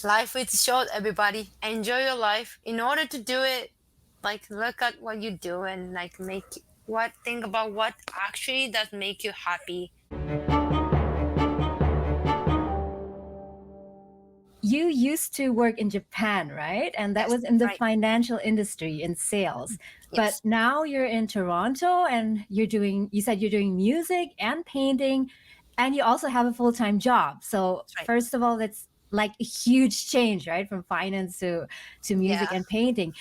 Life is short, everybody. Enjoy your life. In order to do it, like look at what you do and like make what think about what actually does make you happy. You used to work in Japan, right? And that Yes, was in the right. financial industry in sales. But Yes, now you're in Toronto and you said you're doing music and painting, and you also have a full-time job. So, that's right. first of all, that's like a huge change, right? From finance to music Yeah. and painting.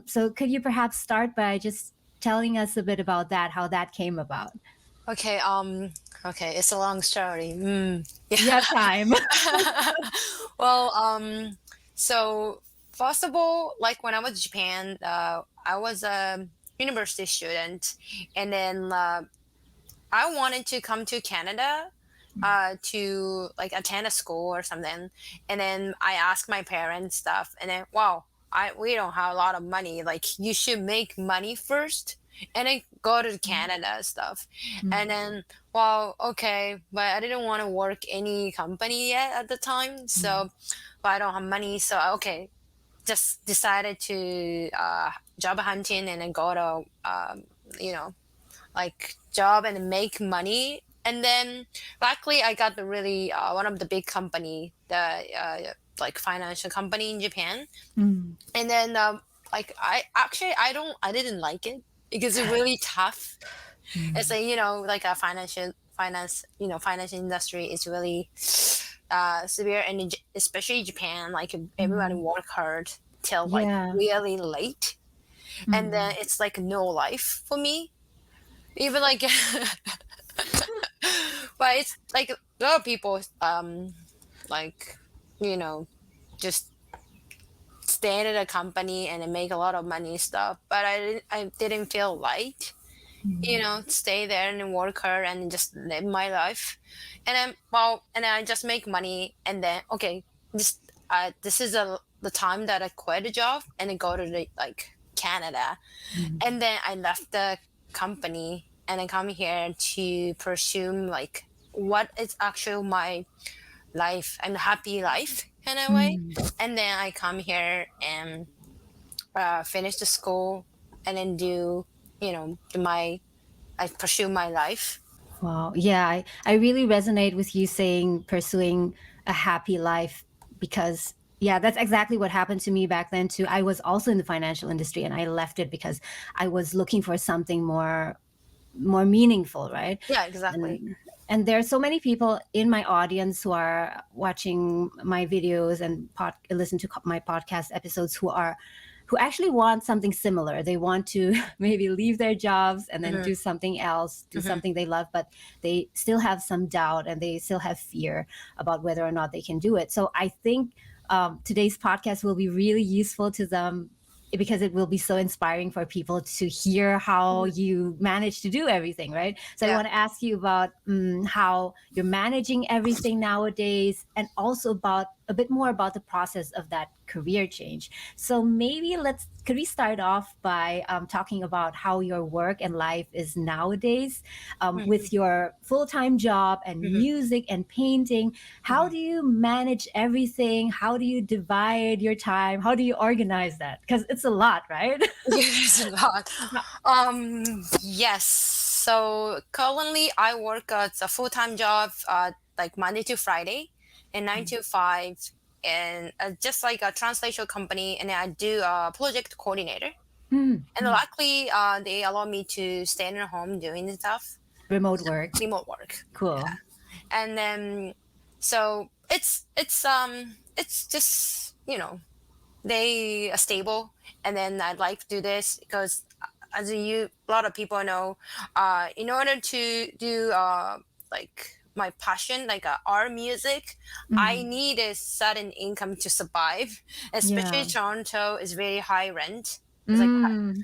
So, could you perhaps start by just telling us a bit about that, how that came about? Okay. Okay. It's a long story. We have time. Yeah. Well. So first of all, like when I was in Japan, I was a university student, and then I wanted to come to Canada to like attend a school or something. And then I asked my parents stuff, and then wow, we don't have a lot of money. Like you should make money first and then go to Canada stuff. And then well, okay, but I didn't want to work any company yet at the time, so but I don't have money, so okay, just decided to job hunting and then go to you know like job and make money. And then luckily I got the really one of the big company, the like financial company in Japan. Mm. And then like I didn't like it because it's really tough. It's Mm. like like a finance finance industry is really severe, and especially Japan, like everybody Mm. work hard till like Yeah. really late, and then Mm. it's like no life for me, even like but it's like a lot of people like you know just stay at a company and then make a lot of money stuff, but I didn't feel like Mm. stay there and work hard and just live my life. And then well, and then I just make money, and then okay, this is the time that I quit a job and then go to like Canada. Mm. And then I left the company and I come here to pursue like what is actually my life and happy life in a way. Mm. And then I come here and finish the school and then do my I pursue my life. Wow. Yeah, I really resonate with you saying pursuing a happy life because, yeah, that's exactly what happened to me back then, too. I was also in the financial industry and I left it because I was looking for something more meaningful, right? Yeah, exactly. And there are so many people in my audience who are watching my videos and listen to my podcast episodes who actually want something similar. They want to maybe leave their jobs and then Hmm. do something else, do Hmm. something they love, but they still have some doubt and they still have fear about whether or not they can do it. So I think today's podcast will be really useful to them because it will be so inspiring for people to hear how you manage to do everything, right? So I Yeah. want to ask you about how you're managing everything nowadays, and also about a bit more about the process of that career change. So maybe could we start off by talking about how your work and life is nowadays, Hmm. with your full-time job and Hmm. music and painting. How Hmm. do you manage everything? How do you divide your time? How do you organize that? Because it's a lot, right? Yes, a lot. Yes. So currently, I work at a full-time job, like Monday to Friday, and 9 to 5, and just like a translation company, and I do a project coordinator. Mm, And mm. luckily, they allow me to stay at home doing the stuff, Remote work. remote work. Cool. And then so it's just they are stable. And then I'd like to do this because as a lot of people know, in order to do like my passion, like art music, I Mm. need a certain income to survive. Especially Yeah. Toronto is very high rent. It's like Mm.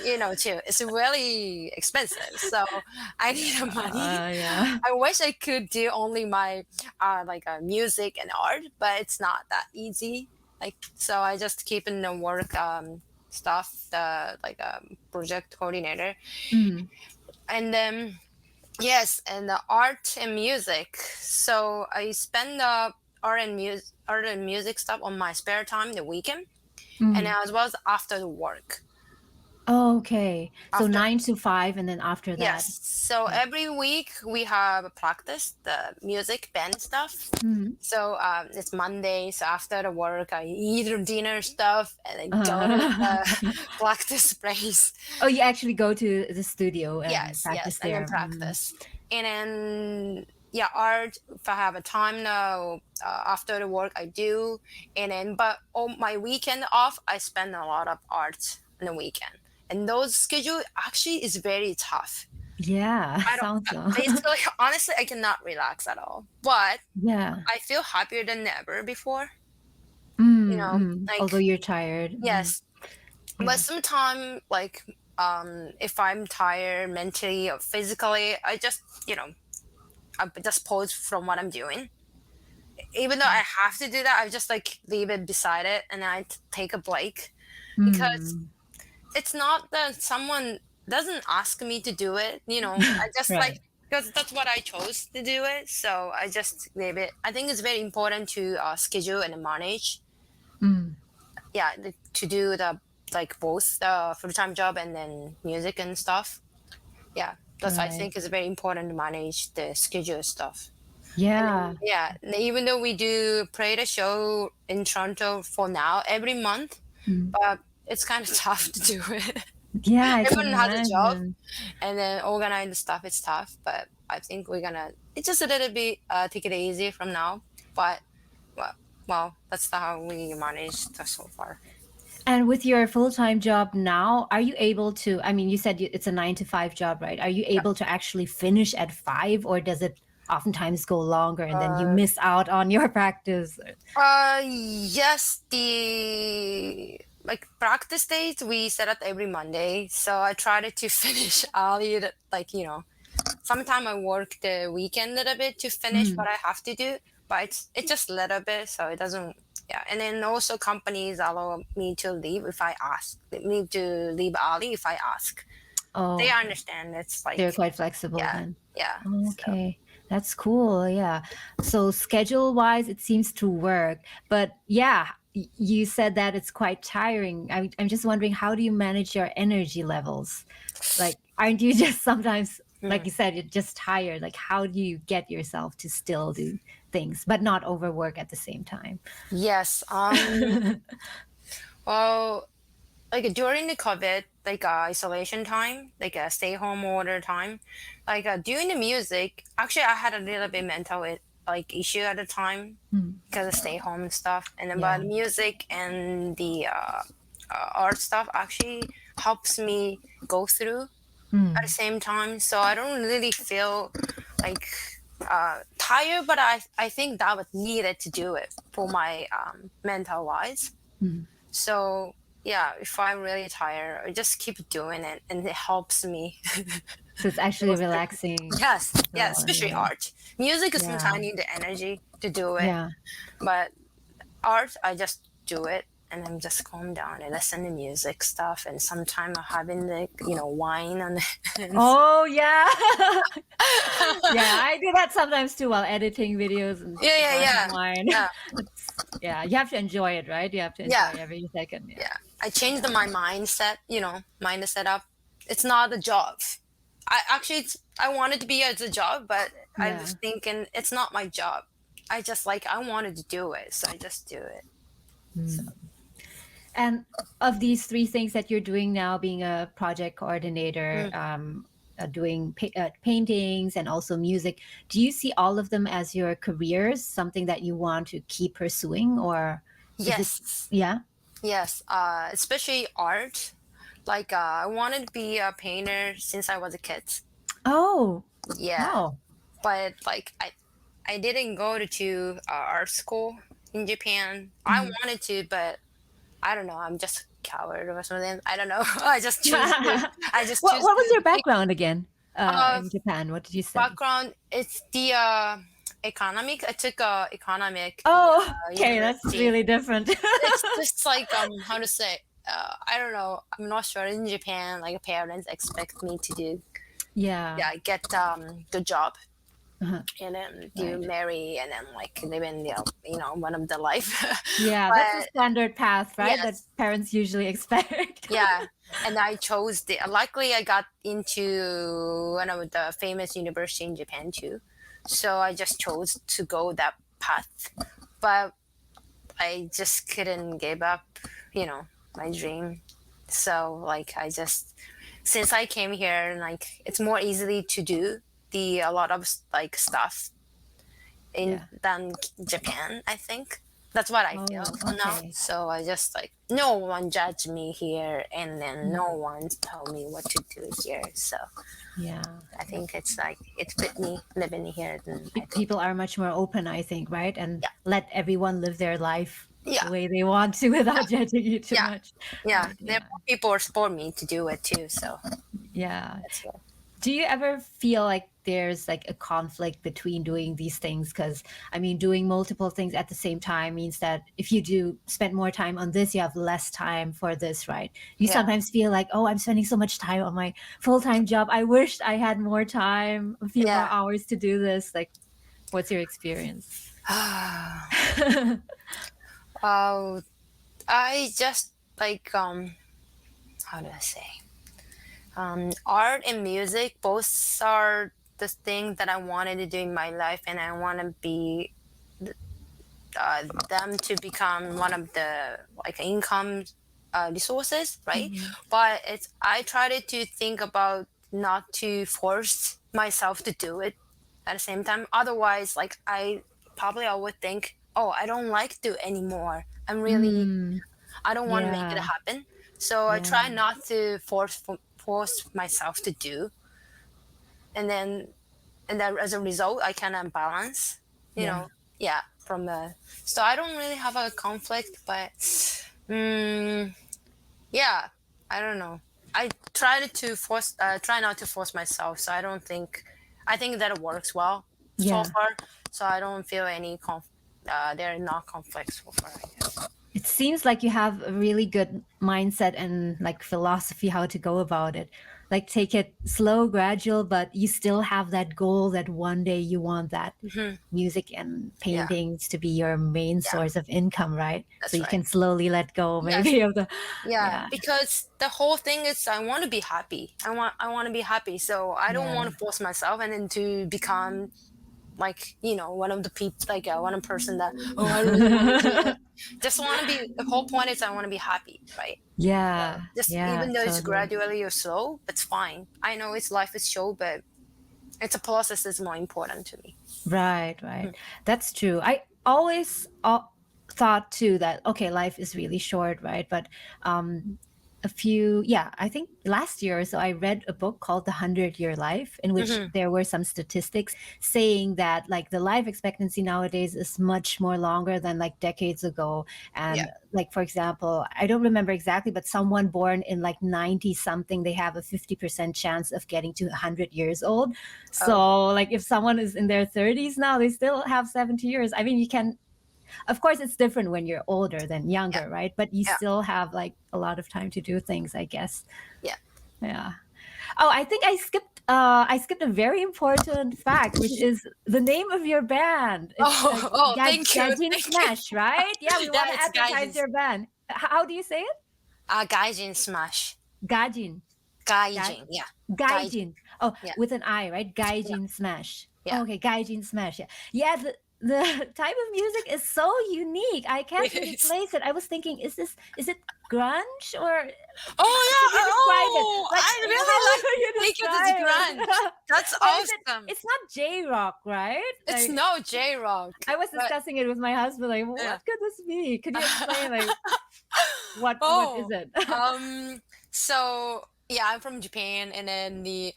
you know too, it's really expensive, so I need the money. Yeah. I wish I could do only my like music and art, but it's not that easy. Like so, I just keep in the work stuff, the like project coordinator, Mm. and then yes, and the art and music. So I spend art and music other music stuff on my spare time, the weekend, and Mhm. as well as after the work. Oh, okay. So After 9 to 5, and then after that. Yes, so Okay. every week we have a practice the music band stuff. Mhm. So it's Monday, so after the work I eat dinner stuff and then go to Uh, the practice place. oh, you actually go to the studio and Yes, practice yes, and then there. Mm. practice. And then yeah, art if I have a time now after the work I do. And then but on my weekend off I spend a lot of art on the weekend. And those schedule actually is very tough. Yeah, I don't sounds so. basically honestly I cannot relax at all. But Yeah. I feel happier than ever before. You Mm, know, mm. like Although you're tired. Mm. yes. But Yeah. sometimes like if I'm tired mentally or physically, I just I just pause from what I'm doing. Even though I have to do that, I just like leave it beside it and I take a break because Mm. it's not that someone doesn't ask me to do it. I just like Right. because that's what I chose to do it. So I just leave it. I think it's very important to schedule and manage. Mm. Yeah, to do the like both the full time job and then music and stuff. Yeah, that's I Right. think is very important to manage the schedule stuff. And Yeah. then, yeah, even though we do play the show in Toronto for now every month, Mm. but it's kind of tough to do it. Yeah, I can Everyone has a job, imagine. and then organize the stuff. It's tough, but I think we're gonna. It's just a little bit take it easy from now. But well, that's how we managed so far. And with your full-time job now, are you able to, I mean, you said it's a 9 to 5 job, right? Are you able to actually finish at 5, or does it oftentimes go longer and then you Uh, miss out on your practice? yes, the like practice days we set up every Monday, so I tried to finish early. Like sometime I work the weekend a little bit to finish Mm. what I have to do, but it's just a little bit, so it doesn't. Yeah, and then also companies allow me to leave if I ask. Me to leave early if I ask. Oh, They okay. understand. It's They're like quite flexible yeah, then. yeah. So Okay, that's cool. Yeah. So schedule wise, it seems to work. But yeah, you said that it's quite tiring. I'm just wondering, how do you manage your energy levels? Like, aren't you just sometimes, like mm, you said, you're just tired? Like, how do you get yourself to still do things, but not overwork at the same time? yes. Well, like during the COVID, like isolation time, like a stay home order time, like doing the music. Actually, I had a little bit mental like issue at the time Mm. because of stay home and stuff. And then, but Yeah. music and the art stuff actually helps me go through at the Mm. same time. So I don't really feel like tired, but I think that was needed to do it for my mental wise. Mm. So yeah, if I'm really tired, I just keep doing it, and it helps me. So it's actually Go through. relaxing. Yes, yeah, So, especially yeah. art. Music is sometimes Yeah. I need the energy to do it, Yeah. but art, I just do it, and I'm just calm down and listen to music stuff, and sometimes I'm having the wine on and Oh yeah. Yeah, I do that sometimes too while editing videos and yeah, a yeah, glass of yeah, wine. yeah, Yeah, you have to enjoy it, right? You have to yeah, enjoy every second. Yeah. yeah. I changed my mindset, mindset up. It's not a job. I wanted to be as a job, but I Yeah. was thinking it's not my job. I wanted to do it, so I just do it. So Mm. And of these three things that you're doing now, being a project coordinator, mm. doing paintings and also music, do you see all of them as your careers, something that you want to keep pursuing, or is it? Yes, Yeah. yes. Especially art. Like I wanted to be a painter since I was a kid. Oh, Yeah, wow. but like I didn't go to art school in Japan. I Mhm. wanted to, but I don't know. I'm just a coward or something. I don't know. I just choose to. I just choose What was to your pick background again? uh In Japan, what did you study? background. It's the economic. I took economic in Oh, okay, that's university. really different. It's just like how to say. I don't know. I'm not sure. In Japan, like parents expect me to do Yeah. get good job. Uh-huh. and then you Right. marry and then like live in the one of the life. Yeah, that's the But standard path, right? That yes, parents usually expect. yeah, and I chose the luckily I got into one of the famous university in Japan too, so I just chose to go that path. But I just couldn't give up, my dream. So like I just since I came here, like it's more easily to do the a lot of like stuff in Yeah. than Japan. I think that's what I feel Oh, now. okay. So I just like no one judge me here, and then Mm. no one tell me what to do here. So Yeah. I think it's like it fit me living here. Then I think People are much more open, I think, right? And yeah, let everyone live their life yeah, the way they want to without judging you too yeah, much. yeah. Right? There Yeah. are more people support me to do it too. So Yeah. that's good. Do you ever feel like there's like a conflict between doing these things? Because I mean, doing multiple things at the same time means that if you do spend more time on this, you have less time for this, right? You Yeah. sometimes feel like, oh, I'm spending so much time on my full-time job. I wish I had more time, a few more Yeah. hours to do this. Like, what's your experience? uh, I just like how do I say art and music both are the thing that I wanted to do in my life, and I want to be them to become one of the like income resources, right? Mhm. But it's I tried to think about not to force myself to do it at the same time. Otherwise, like I would think, oh, I don't like to anymore. Mm, I don't want to make it yeah, happen. So I yeah, try not to force myself to do, and then as a result, I can balance. You yeah, know, yeah. From the so I don't really have a conflict, but mm, yeah, I don't know. I try not to force myself. So I don't think I think that it works well so yeah. far. So I don't feel any there are not conflicts so far. I guess. It seems like you have a really good mindset and like philosophy how to go about it. Like take it slow, gradual, but you still have that goal that one day you want that Hmm. music and Yeah, paintings to be your main yeah, source of income, right? So that's you right. can slowly let go Yes. maybe of the Yeah, yeah, because the whole thing is I want to be happy. I want to be happy. So I don't yeah. want to force myself and then to become like one of the people like one person that oh I really want to do it. Just want to be the whole point is I want to be happy, right? So Yeah, just yeah, even though it's totally. gradually or slow, it's fine. I know it's life is slow, but it's a process is more important to me. Right, right. That's true. I always thought too that okay, life is really short, right? But yeah, I think last year or so I read a book called The 100-Year Life, in which Hmm. there were some statistics saying that like the life expectancy nowadays is much more longer than like decades ago. Yeah. And like for example, I don't remember exactly, but someone born in like 90 something, they have a 50% chance of getting to 100 years old. Oh, So like if someone is in their 30s now, they still have 70 years. I mean, you can, of course it's different when you're older than yeah, younger, right? But you yeah, still have like a lot of time to do things, I guess. yeah. Yeah. Oh, I think I skipped a very important fact, which is the name of your band. It's Oh, oh, thank you, Gaijin thank you. Smash, right? Yeah, we Yeah, want to it's advertise Gaijin. your band. How do you say it? Gaijin Smash. Gaijin. Gaijin, yeah. Gaijin, Gaijin. Oh, yeah, with an I, right? yeah, Gaijin Smash. yeah. Oh, okay, Gaijin Smash. Yeah, yeah. The type of music is so unique. I can't It really is. place it. I was thinking, is it grunge or Oh how can yeah. you describe it? Oh, Like, I how really do you think it is describe grunge. it? That's Or is it? awesome. It's not J rock, right? It's Like, no J rock, I was but discussing it with my husband. Like, yeah. what could this be? Could you explain? Like, what is Oh, it? so yeah, I'm from Japan, and then he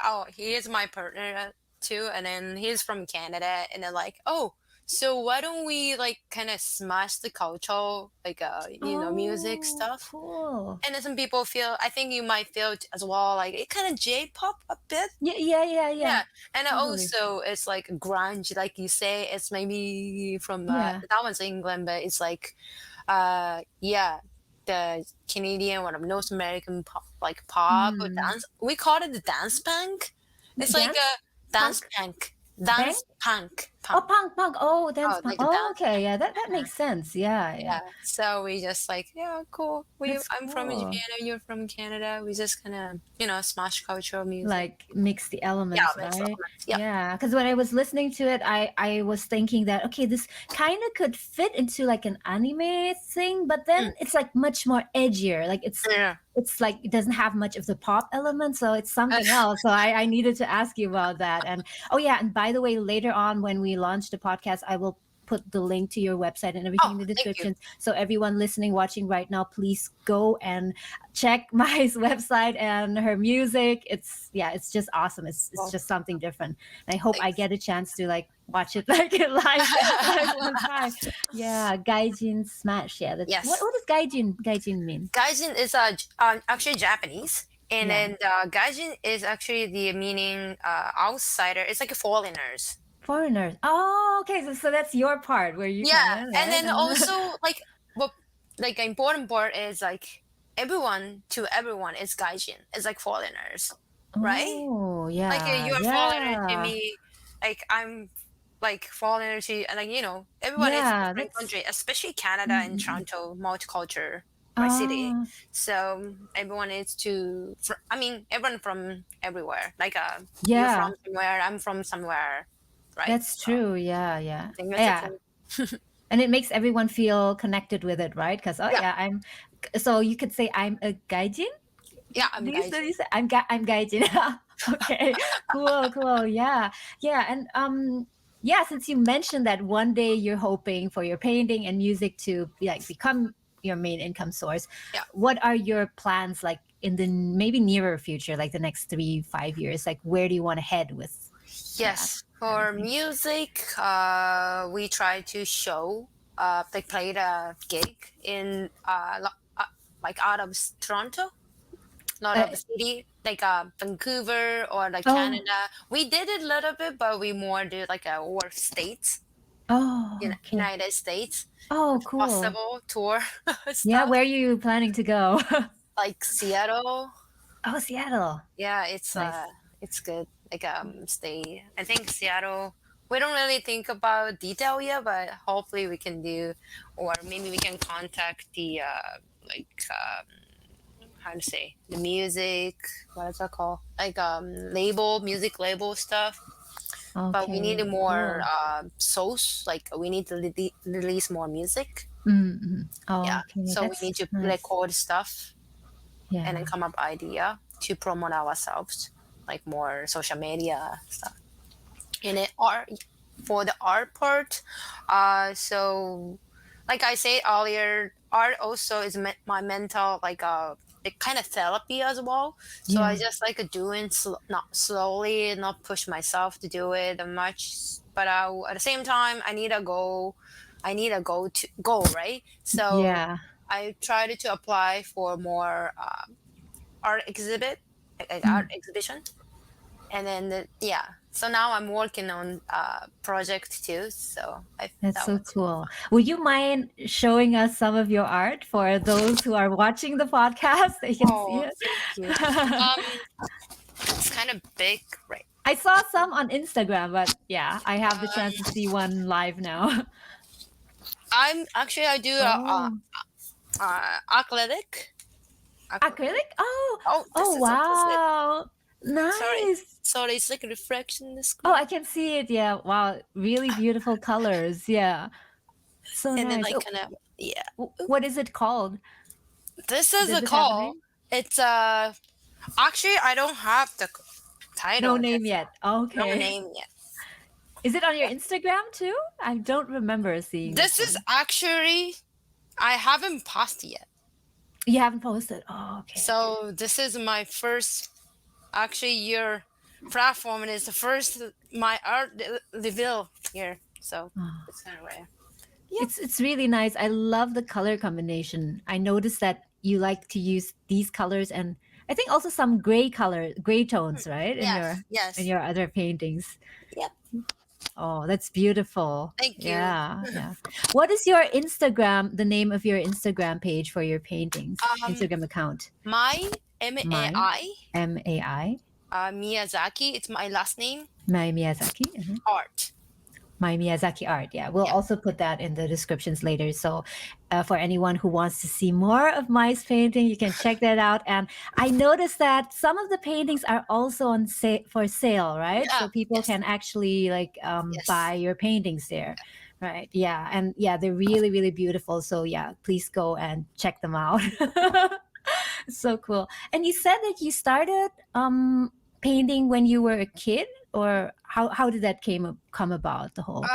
is my partner too, and then he's from Canada, and they're like, oh, so why don't we like kind of smash the culture, like music Oh, stuff, cool. and then some people feel, I think you might feel it as well, like it kind of J-pop a bit. Yeah, yeah, yeah, yeah. Yeah, and Totally. also it's like grunge, like you say, it's maybe from Yeah. that one's England, but it's like, yeah, the Canadian one of North American pop, like pop or Hmm. dance. We call it the dance punk. It's like Dance a dance punk? punk. Bang? Dance punk. Oh, Punk. punk. Oh, dance Oh, punk. like a Oh, dance okay. punk. Yeah, that Uh-huh. makes sense. Yeah, yeah. Yeah. So we just like, yeah, cool. That's I'm from cool. Japan and you're from Canada. We just kind of, smash cultural music. Like mix the Yeah, elements, mix right? elements. Yep. Yeah, because when I was listening to it, I was thinking that okay, this kind of could fit into like an anime thing, but then Mm. it's like much more edgier. Like Yeah. it's like it doesn't have much of the pop element, so it's something else. So I needed to ask you about that. And oh yeah, and by the way, later on when we launch the podcast, I will put the link to your website and everything Oh, in the thank you. description. So everyone listening, watching right now, please go and check Mai's website and her music. It's just awesome. It's Well, just something different. And I hope I thanks. get a chance to like watch it like live one time. Yeah, Gaijin Smash. Yeah, that's Yes. what does Gaijin mean? Gaijin is actually Japanese, and Yeah. then Gaijin is actually the meaning outsider. It's like foreigners. Foreigners. Oh, okay. So that's your part where you come Yeah, in, and then right? also like what like an important part is like everyone to everyone is Gaijin. It's like foreigners, right? Oh, Like yeah, you are foreigner to yeah, me, like I'm like foreigner to, and like everyone is yeah. different That's country, especially Canada and mm-mm. Toronto, multicultural, right, city. Ah, So everyone is I mean everyone from everywhere. Like you're yeah. from somewhere, I'm from somewhere, right? That's So true. Yeah, yeah, I think that's the yeah. thing. And it makes everyone feel connected with it, right? Because oh Yeah, yeah, I'm. So you could say I'm a gaijin. yeah, I'm Do you Gaijin. say I'm gaijin? Okay, cool. Yeah, yeah, and yeah. Since you mentioned that one day you're hoping for your painting and music to like become your main income source, Yeah. what are your plans like in the maybe nearer future, like the next 3 5 years? Like where do you want to head with that Yes, for everything? music, we try to show. They played a gig in like out of Toronto, not Uh, of the city, like Vancouver or like oh, Canada. We did it a little bit, but we more did like a or states, oh, okay. United States, Oh, cool. possible tour Yeah, stuff where are you planning to go? like Seattle. Oh, Seattle. Yeah, Nice. it's good. Like stay. I think Seattle. We don't really think about detail yet, but hopefully we can do, or maybe we can contact the like how to say the music. What is that called? Like music label stuff. But we need Okay, more cool. source. Like we need to release more music. Mm-hmm. Yeah, Okay, so we need that's to nice. record stuff and then Yeah. come up idea to promote ourselves, like more social media stuff. And it art for the art part, so like I said earlier, art also is my mental like it kind of therapy as well. So I Yeah. just like doing not slowly, not push myself to do it much, but at the same time I need a goal. I need a goal, right? So Yeah. I tried to apply for more art exhibit, like art Mm, exhibition, and then yeah. So now I'm working on project too. So that's that so was cool. Would you mind showing us some of your art for those who are watching the podcast? They can see oh it. thank you. It's kind of big, right? I saw some on Instagram, but yeah, I have the chance to see one live now. I do Oh, acrylic. acrylic? Acrylic. Oh, Oh, oh, this is opposite. wow. Sorry, Nice. sorry. It's like a reflection in the Oh, screen, I can see it. Yeah. Wow. Really beautiful colors. Yeah. So and then nice. like Oh, kind of yeah. what is it called? This is Does a it have a call. name? It's actually I don't have the No title. name This yet. no Okay. name yet. Is it on your Instagram too? I don't remember seeing this This is one. actually I haven't posted yet. You haven't posted. Oh, okay. So this is my first actually your platform and it's the first my art reveal here. So Oh. it's kind of rare. Yep. It's really nice. I love the color combination. I noticed that you like to use these colors and I think also some gray tones, right? Yes. In Yes. your other paintings. Yep. Oh, that's beautiful. Thank you. Yeah, yeah. What is your Instagram, the name of your Instagram page for your paintings? Um, Instagram account? my My MAI MAI. Miyazaki. It's my last name. Mai Miyazaki. Art. My Miyazaki art. Yeah, we'll Yeah. also put that in the descriptions later. So, for anyone who wants to see more of Mai's painting, you can check that out. And I noticed that some of the paintings are also on for sale, right? Yeah. So people Yes. can actually like buy Yes. your paintings there, right? Yeah, and yeah, they're really really beautiful. So yeah, please go and check them out. So cool. And you said that you started painting when you were a kid, or how did that come about, the whole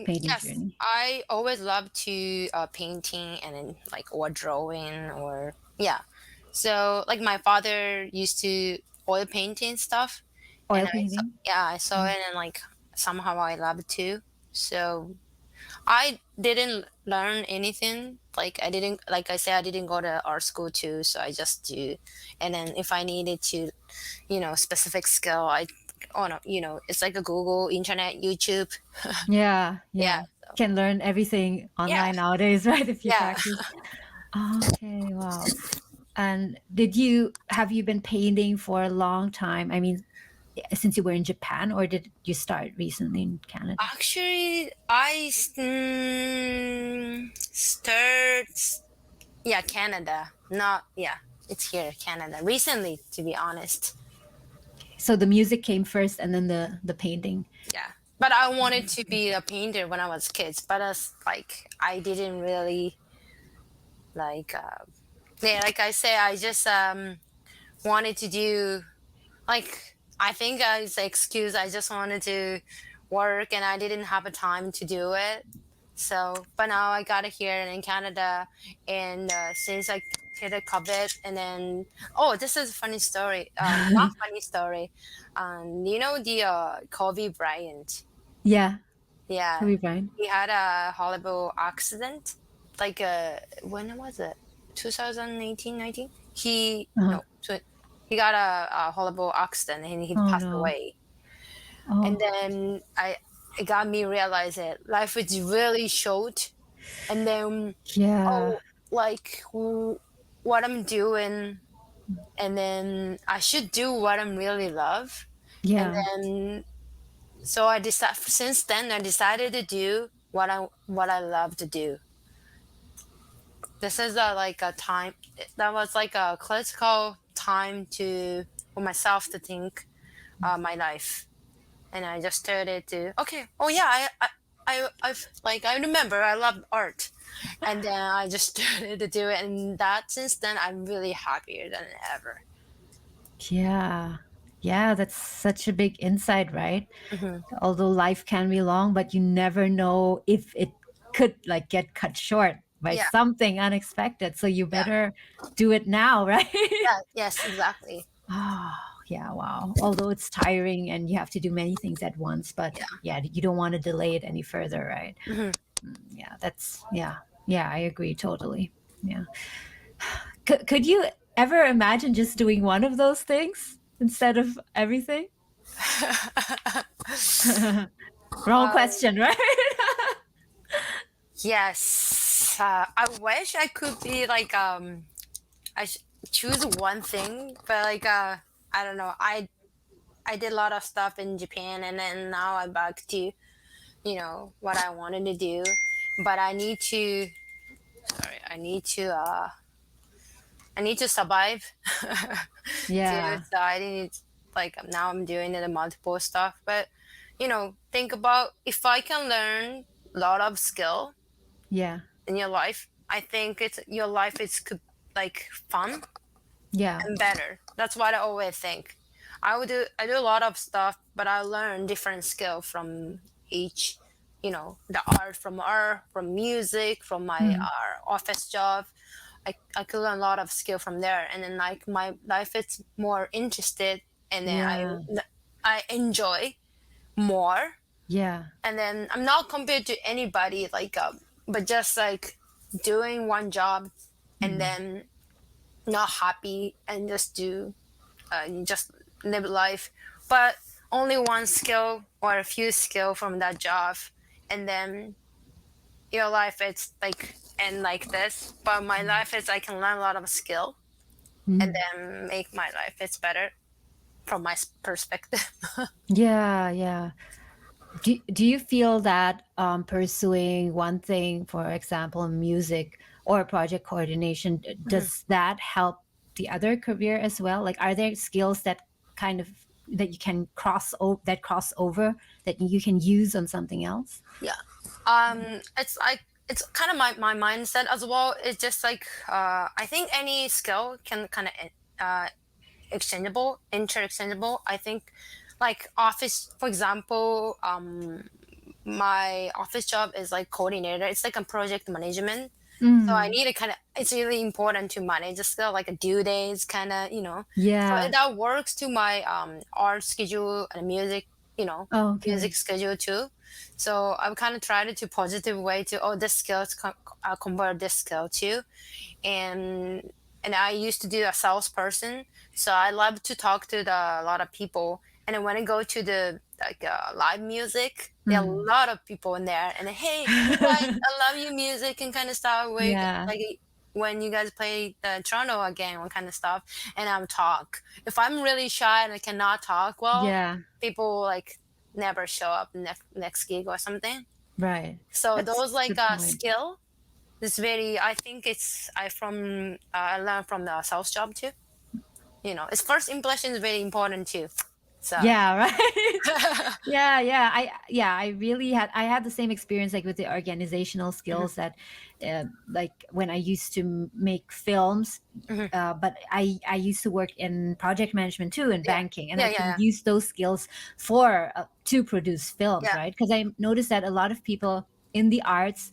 painting Yes, journey? I always love to painting and then like or drawing or yeah. So like my father used to oil painting stuff, and Oil I saw, painting? yeah, I saw Mm. it and like somehow I love it too. So I didn't learn anything. Like I didn't, like I said, I didn't go to art school too. So I just do, and then if I needed to, specific skill, I, oh no, it's like a Google, internet, YouTube. Yeah, Yeah. yeah. Can learn everything Yeah. online nowadays, right? If you Yeah. practice. Okay, wow. And have you been painting for a long time? I mean, since you were in Japan, or did you start recently in Canada? Actually, I start, yeah, Canada. Not, yeah, it's here, Canada. Recently, to be honest. So the music came first and then the painting. Yeah. But I wanted to be a painter when I was kids, but as like I didn't really like yeah, like I say, I just wanted to do like I think as an excuse I just wanted to work and I didn't have a time to do it. So, but now I got it here in Canada, and since I hit a COVID, and then oh, this is a funny story. Not funny story. You know the Kobe Bryant. Yeah, Yeah, Kobe Bryant. he had a horrible accident. Like when was it? 2018, 19. He Uh-huh. no, he got a horrible accident and he Oh passed no. away. And Oh, then it got me realize it. Life is really short, and then yeah, oh, like what I'm doing, and then I should do what I'm really love, and yeah, then so I decided. Since then, I decided to do what I love to do. This is like a time that was like a critical time to for myself to think my life, and I just started to okay. Oh yeah, I've like I remember I love art, and then I just started to do it, and that since then I'm really happier than ever. yeah. Yeah, that's such a big insight, right? Hmm. Although life can be long, but you never know if it could like get cut short by Yeah, something unexpected. So you yeah, better do it now, right? yeah, yes, exactly. Oh, yeah, wow. Although it's tiring and you have to do many things at once, but Yeah. yeah, you don't want to delay it any further, right? Hmm. Yeah, yeah, I agree totally. Yeah. Could you ever imagine just doing one of those things instead of everything? Wrong um, question, right? yes, I wish I could be like I choose one thing, but like I don't know. I did a lot of stuff in Japan, and then now I'm back to what I wanted to do, but I need to. Sorry, I need to survive. Yeah, So I didn't like now I'm doing the multiple stuff, but think about if I can learn a lot of skill yeah, in your life. I think it's your life is like fun yeah, and better. That's what I always think. I do a lot of stuff, but I learn different skill from each, the art, from music, from my mm, office job. I could learn a lot of skill from there, and then like my life is more interested, and then yeah, I enjoy more, yeah, and then I'm not compared to anybody like but just like doing one job, and mm, then not happy and just live life, but only one skill or a few skill from that job, and then your life it's like and like this. But my life is I can learn a lot of skill and mm. then make my life it's better. from my perspective. Yeah, yeah. Do you feel that pursuing one thing, for example, music or project coordination, does that help the other career as well? Like, are there skills that kind of that you can cross over that you can use on something else? Yeah. It's like it's kind of my mindset as well. It's just like I think any skill can kind of exchangeable, interchangeable. I think like office, for example, my office job is like coordinator. It's like a project management. So I Mm, need to kind of, it's really important to manage the skill, like a due days, kind of, So yeah. that works to my art schedule and music, you know, music Okay. schedule too. So I've kind of tried it to positive way to, oh, this skill to convert this skill too. And I used to do a salesperson, so I love to talk to a lot of people. And then when I go to the like live music, there are a Mm. lot of people in there, and hey, you guys, I love your music and kind of stuff. Where Yeah. like when you guys play the Toronto again, what kind of stuff, and I'm talk. If I'm really shy and I cannot talk well, Yeah. people like never show up next gig or something. Right. So That's those like good point. skill, it's very. I think it's I learned from the sales job too. Its first impression is very important too. So Yeah, right. Yeah, I really had the same experience like with the organizational mhm, skills that like when I used to make films, mhm. but I used to work in project management too in Yeah, banking, and I yeah, can yeah, use those skills for to produce films, yeah, right? Because I noticed that a lot of people in the arts,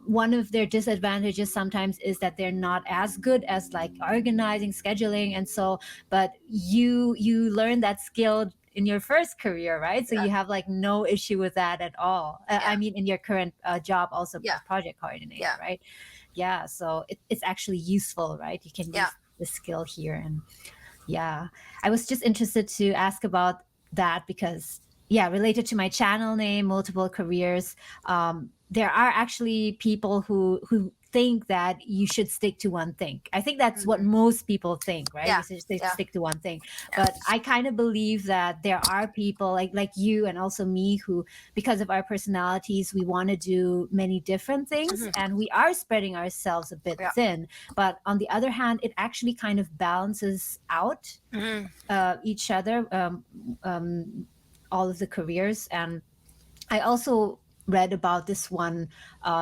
one of their disadvantages sometimes is that they're not as good as like organizing, scheduling, and so but you learn that skill in your first career, right? So yeah, you have like no issue with that at all. yeah, I mean, in your current job, also yeah, a project coordinator, yeah, right? Yeah, so it's actually useful, right? You can yeah. use the skill here. And yeah, I was just interested to ask about that because, yeah, related to my channel name, multiple careers, there are actually people who think that you should stick to one thing. I think that's what Mhm. most people think, right? Yeah, You should yeah, stick to one thing. yeah. But I kind of believe that there are people like you and also me who, because of our personalities, we want to do many different things, Mhm, and we are spreading ourselves a bit yeah. thin. But on the other hand, it actually kind of balances out Mhm, each other, all of the careers. And I also read about this one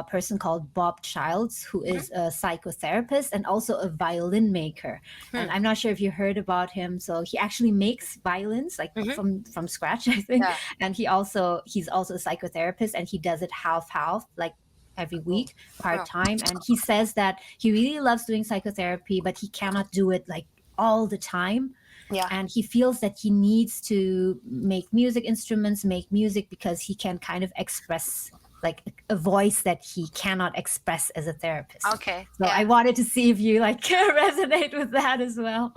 person called Bob Childs, who mhm, is a psychotherapist and also a violin maker. And mhm, I'm not sure if you heard about him. So he actually makes violins like mhm. from scratch, I think. Yeah. And he's also a psychotherapist, and he does it half half, like every Oh, week, part oh, time. And he says that he really loves doing psychotherapy, but he cannot do it like all the time, yeah. and he feels that he needs to make music instruments, make music, because he can kind of express like a voice that he cannot express as a therapist. Okay. So Yeah. I wanted to see if you like resonate with that as well.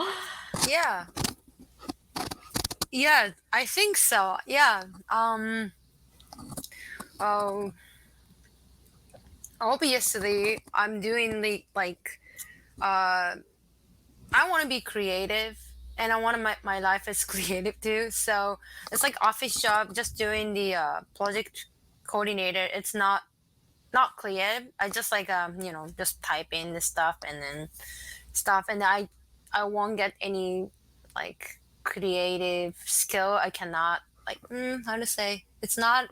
Yeah. Yeah. I think so. Yeah. Oh, obviously, I'm doing the like. Uh, I want to be creative, and I want to my life is creative too. So it's like office job, just doing the project coordinator. It's not creative. I just like just type in the stuff and then stuff, and I won't get any like creative skill. I cannot like how to say it's not.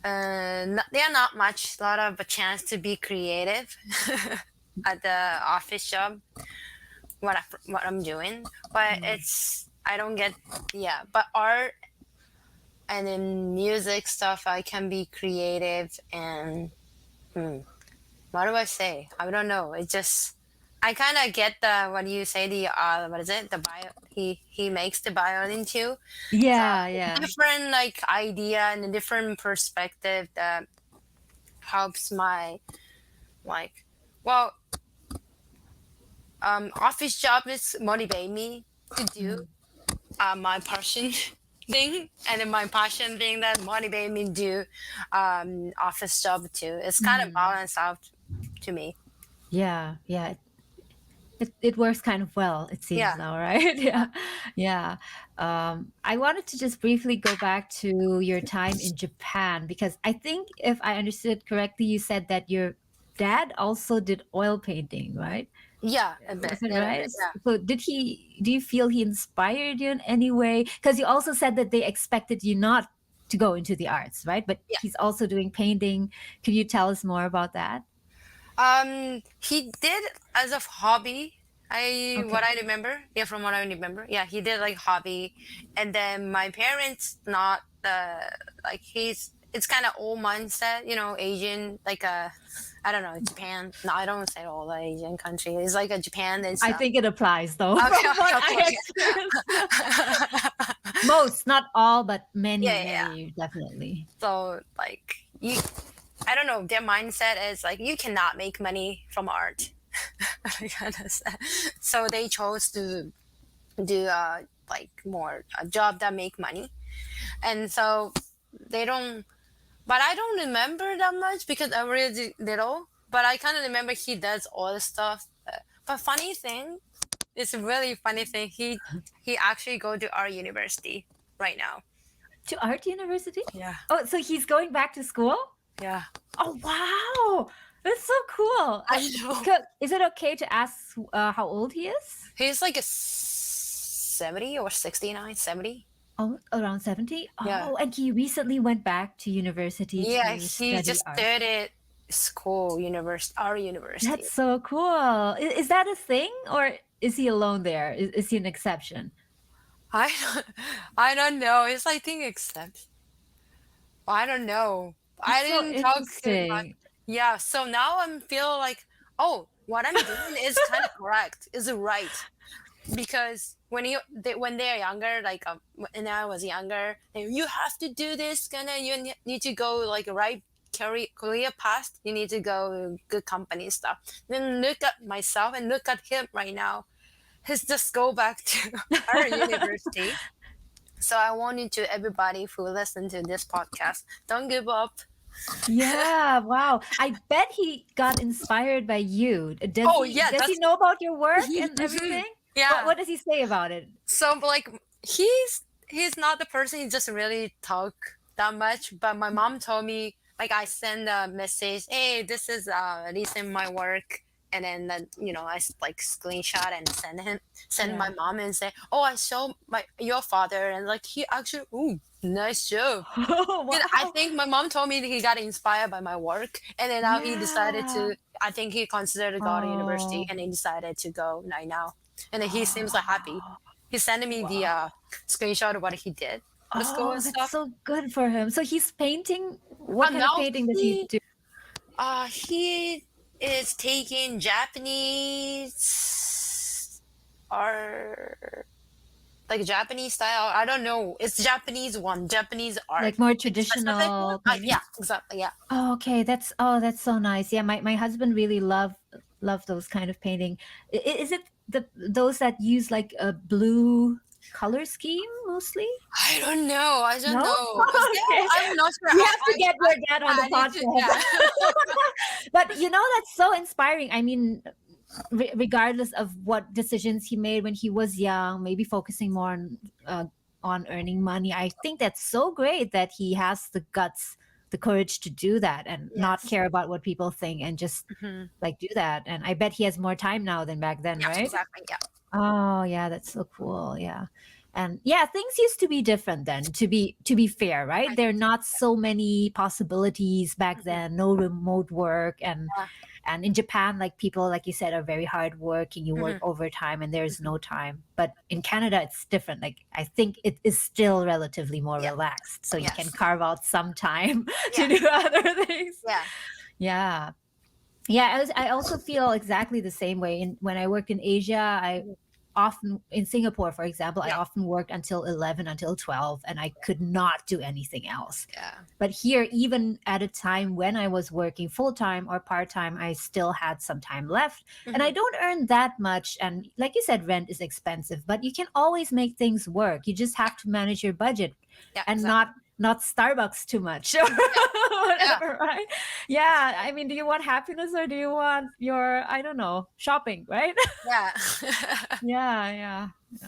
There are not much lot of a chance to be creative at the office job what I'm doing, but it's I don't get yeah. But art and then music stuff, I can be creative and what do I say? I don't know. It just I kind of get the what do you say the what is it the bio he makes the violin too. Yeah, yeah. Different like idea and a different perspective that helps my like well office job is motivate me to do Mm, my passion thing and then my passion thing that motivate me to do office job too. It's kind of mm. balanced out to me. Yeah, yeah. it works kind of well, it seems Yeah. now, right? Yeah. Yeah. Yeah. I wanted to just briefly go back to your time in Japan because I think if I understood correctly, you said that your dad also did oil painting, right? Yeah, a bit, Was it a little right? bit. Yeah. So do you feel he inspired you in any way? Because you also said that they expected you not to go into the arts, right? But Yeah. he's also doing painting. Could you tell us more about that? He did as a hobby. What Okay. I remember, yeah, from what I remember, yeah, he did like hobby, and then my parents not like it's kind of old mindset, Asian like I don't know, Japan. No, I don't say all the Asian country. It's like a Japan. It's I think it applies though, okay, from what okay, I experienced. okay. Most, not all, but Yeah, many, yeah, yeah. many definitely. So like I don't know. Their mindset is like you cannot make money from art. So they chose to do like more a job that make money, and so they don't. But I don't remember that much because I really little. But I kind of remember he does all the stuff. But funny thing, it's a really funny thing. He actually go to our university right now. To art university? Yeah, Oh, so he's going back to school? yeah. Oh, wow. That's so cool. I know. Is it okay to ask how old he is? He's like a 70 or 69, 70. Oh, around 70? Yeah. Oh, and he recently went back to university Yeah, to he study just art. started school, our university. That's so cool. Is that a thing or is he alone there? Is he an exception? I don't, I don't know. It's I think except I don't know. I That's so didn't talk to my interesting. yeah. So now I'm feel like oh, what I'm doing is kind of correct, is right because when they're younger, like when I was younger, you have to do this. Need to go like right career path. You need to go good company stuff. Then look at myself and look at him right now. He's just go back to our university. So I wanted to everybody who listen to this podcast, don't give up. Yeah, wow. I bet he got inspired by you. Oh yeah, Does he that's know about your work and everything? yeah. What does he say about it? So like he's not the person he just really talk that much. But my mom told me like I send a message, hey, this is recent my work, and then I like screenshot and send my Yeah. mom and say, oh, I show my your father, and like he actually, ooh, nice job. Oh, And I wow. think my mom told me that he got inspired by my work, and then now he decided Yeah. to. I think he considered to go to university, Oh. and he decided to go right now. And then he seems like happy. Oh, He's sending me the wow. screenshot of what he did for the school Oh, and that's stuff. so good for him. So he's painting. What kind of Now painting does he do? he is taking Japanese art, like Japanese style. I don't know. It's Japanese one, Japanese art. Like more Specific one? traditional painting? Yeah, exactly. Yeah. Oh, okay. That's so nice. Yeah, my husband really love those kind of painting. Is it those that use like a blue color scheme mostly? I don't know. I don't No? know. Okay. I'm not sure. We have to get your dad on the I need to, podcast. yeah. But that's so inspiring. I mean, regardless of what decisions he made when he was young, maybe focusing more on earning money, I think that's so great that he has the guts, the courage to do that and not Yes. care about what people think and just Hmm. like do that. And I bet he has more time now than back then, Yeah, right? exactly. Yeah. Oh, yeah, that's so cool. Yeah. And yeah, things used to be different then, to be fair, right? I There are think so. not so many possibilities back Mhm. then, no remote work Yeah. and in Japan, like people like you said are very hardworking. You work Mhm. overtime and there's no time. But in Canada it's different. Like I think it is still relatively more Yeah. relaxed. So you can Yes. carve out some time to Yeah. do other things. Yeah. Yeah. Yeah, I also feel exactly the same way. When I worked in Asia, I Mhm. often in Singapore, for example, I Yeah. often worked until 11, until 12, and I could not do anything else. Yeah. But here, even at a time when I was working full time or part time, I still had some time left. And I Mhm. don't earn that much. And like you said, rent is expensive, but you can always make things work. You just have to manage your budget Yeah. and not Exactly. not Starbucks too much or Yeah. Yeah. whatever, right? Yeah, I mean, do you want happiness or do you want your, I don't know, shopping, right? Yeah. Yeah, yeah, yeah.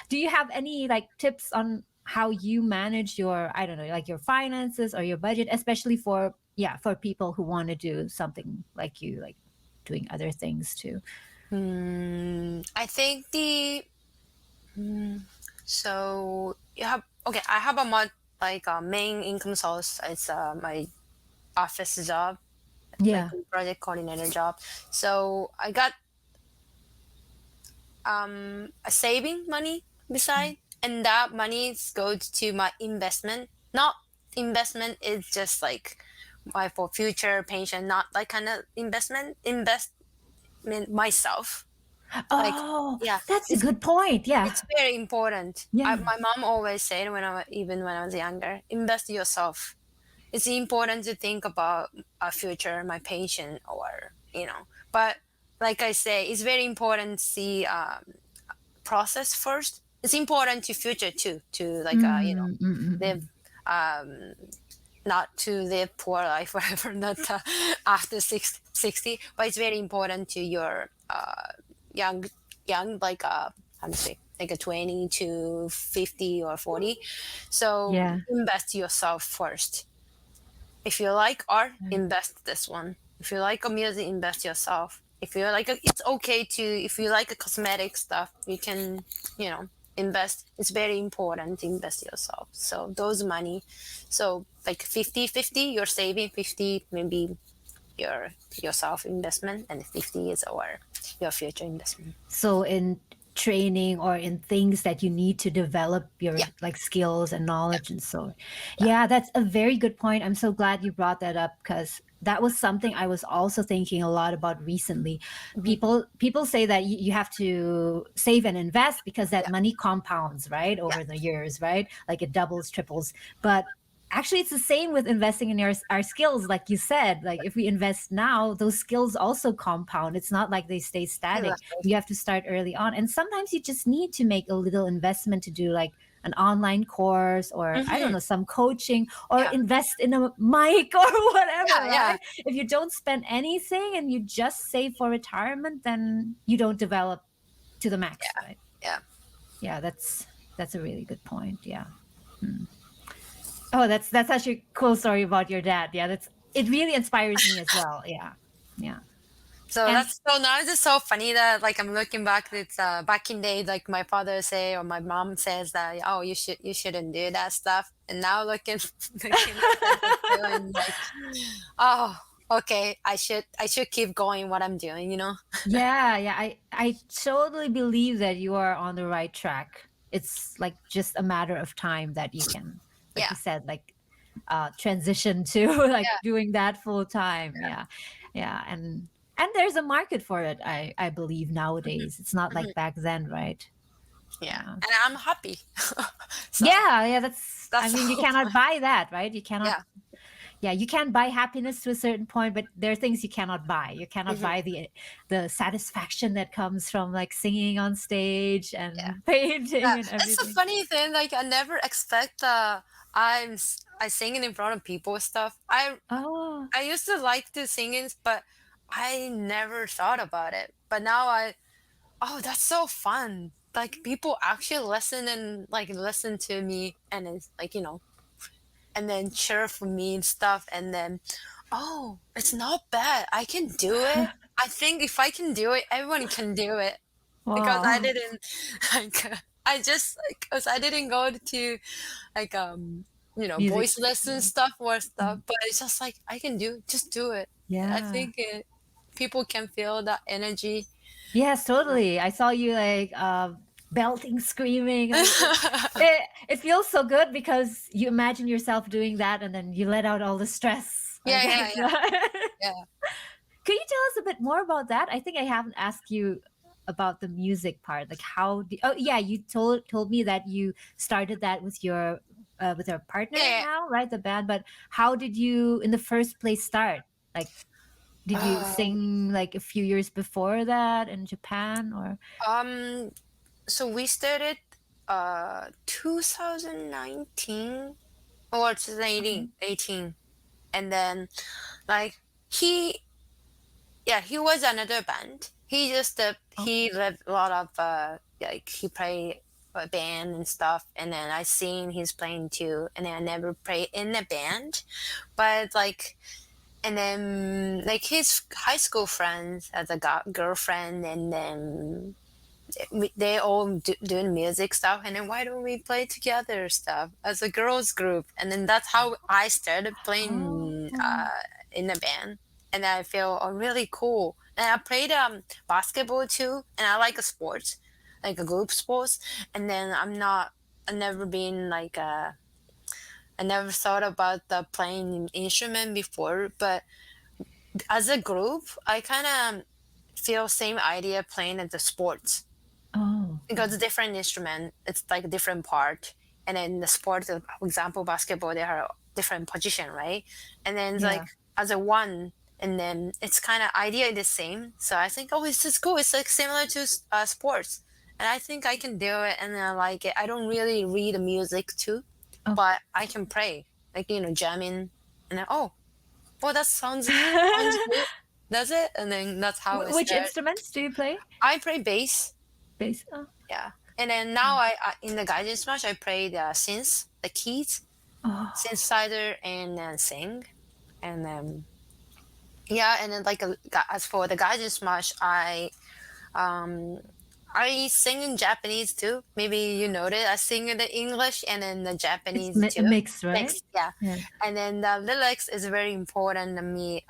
Do you have any like tips on how you manage your, I don't know, like your finances or your budget, especially for, yeah, for people who want to do something like you, like doing other things too? I think the mm, so you have okay. I have a month like a main income source. It's my office job, like Yeah. a project coordinator job. So I got a saving money beside, and that money goes to my investment. Not investment is just like my for future pension. Not like kind of investment myself. Like Oh, yeah, that's a good point. Yeah. it's very important. Yeah. My mom always said even when I was younger, invest yourself. It's important to think about a future, my pension, or But like I say, it's very important to see process first. It's important to future too, to like Mm, mm, mm, live mm. um not to live poor life forever, not after 60, but it's very important to your young like how to say like a 20 to 50 or 40. So Yeah. invest yourself first. If you like art, invest this one. If you like a music, invest yourself. If you like it's okay to if you like a cosmetic stuff, you can invest. It's very important to invest yourself. So those money, so like 50-50, you're saving 50, maybe your yourself investment, and 50 is your future investment. So in training or in things that you need to develop your Yeah, like skills and yeah, knowledge and so, yeah. yeah, that's a very good point. I'm so glad you brought that up because that was something I was also thinking a lot about recently. Hmm. People say that you have to save and invest because that Yeah, money compounds, right, yeah. over the years, right? Like it doubles, triples. But actually it's the same with investing in our skills, like you said. Like if we invest now, those skills also compound. It's not like they stay static. Exactly. You have to start early on, and sometimes you just need to make a little investment to do like an online course, or I don't Hmm. know, some coaching, or Yeah, invest in a mic or whatever, yeah, yeah, right? If you don't spend anything and you just save for retirement, then you don't develop to the max, right? yeah. Yeah, that's a really good point. Yeah. Hmm. Oh, that's such a cool story about your dad. Yeah, that's, it really inspires me as well. Yeah. Yeah. So And that's so now it's just so funny that like I'm looking back. It's back in day, like my father say or my mom says that you shouldn't do that stuff. And now looking back at the feeling like oh okay I should keep going what I'm doing. yeah, yeah, I totally believe that you are on the right track. It's like just a matter of time that you can, like Yeah, you said, like transition to like yeah, doing that full time. yeah. Yeah. Yeah, and there's a market for it, I believe Hmm. nowadays. It's not Hmm. like back then, right? Yeah, Yeah. and I'm happy. So Yeah, yeah, that's, I that's the mean, you whole cannot point. buy that, right? You cannot, Yeah. yeah, you can buy happiness to a certain point, but there are things you cannot buy. You cannot Hmm. buy the satisfaction that comes from like singing on stage Yeah. and painting Yeah, and it's a everything. funny thing. Like I never expect I singing in front of people stuff. Oh, I used to like to singing, but I never thought about it. But now that's so fun. Like people actually listen and like listen to me, and it's like and then cheer for me and stuff, and then it's not bad. I can do it. I think if I can do it, everyone can do it because I wow. didn't like I just like because I didn't go to like Music. voice lesson stuff or stuff, but it's just like I can just do it. I Yeah. think people can feel that energy. Yes, totally. I saw you like belting, screaming. Like it feels so good because you imagine yourself doing that and then you let out all the stress, I Yeah, guess. yeah, yeah, yeah. Could you tell us a bit more about that? I think I haven't asked you about the music part. Like oh yeah, you told me that you started that with your partner Yeah, now, right? The band, but how did you in the first place start? Like did you yeah. sing like a few years before that in Japan or So we started 2019. or 2018, Okay. 18. And then like he, yeah, he was another band. He just he Okay. did a lot of like he played a band and stuff, and then I seen he's playing too, and then I never played in a band, but like, and then like his high school friends as a girlfriend, and then they all doing music stuff, and then why don't we play together stuff as a girls group, and then that's how I started Oh. playing in a band, and I feel really cool. And I played basketball too, and I like a sport, like a group sports. And then I never been like I never thought about the playing an instrument before, but as a group I kind of feel same idea playing at the sports, Oh. because different instrument it's like a different part, and then the sport, for example basketball, they are different position, right? And then it's like Yeah. as a one, and then it's kind of idea the same, so I think, oh, it's just cool, it's like similar to sports, and I think I can do it, and I like it. I don't really read the music too, but I can play, like, jamming, and then, oh, well, that sounds Okay. good, that's it, and then that's how it Which started. instruments do you play? I play bass. Bass. Oh. Yeah. And then now I in the Gaijin Smash I play the synth, the keys, Oh. synthesizer, and then sing. And then yeah, and then like as for the Gaijin Smash, um I sing in Japanese too. Maybe you noticed I sing in the English and then the It's Japanese a too. mix, right? Mixed, yeah. Yeah. And then the lyrics is very important to me.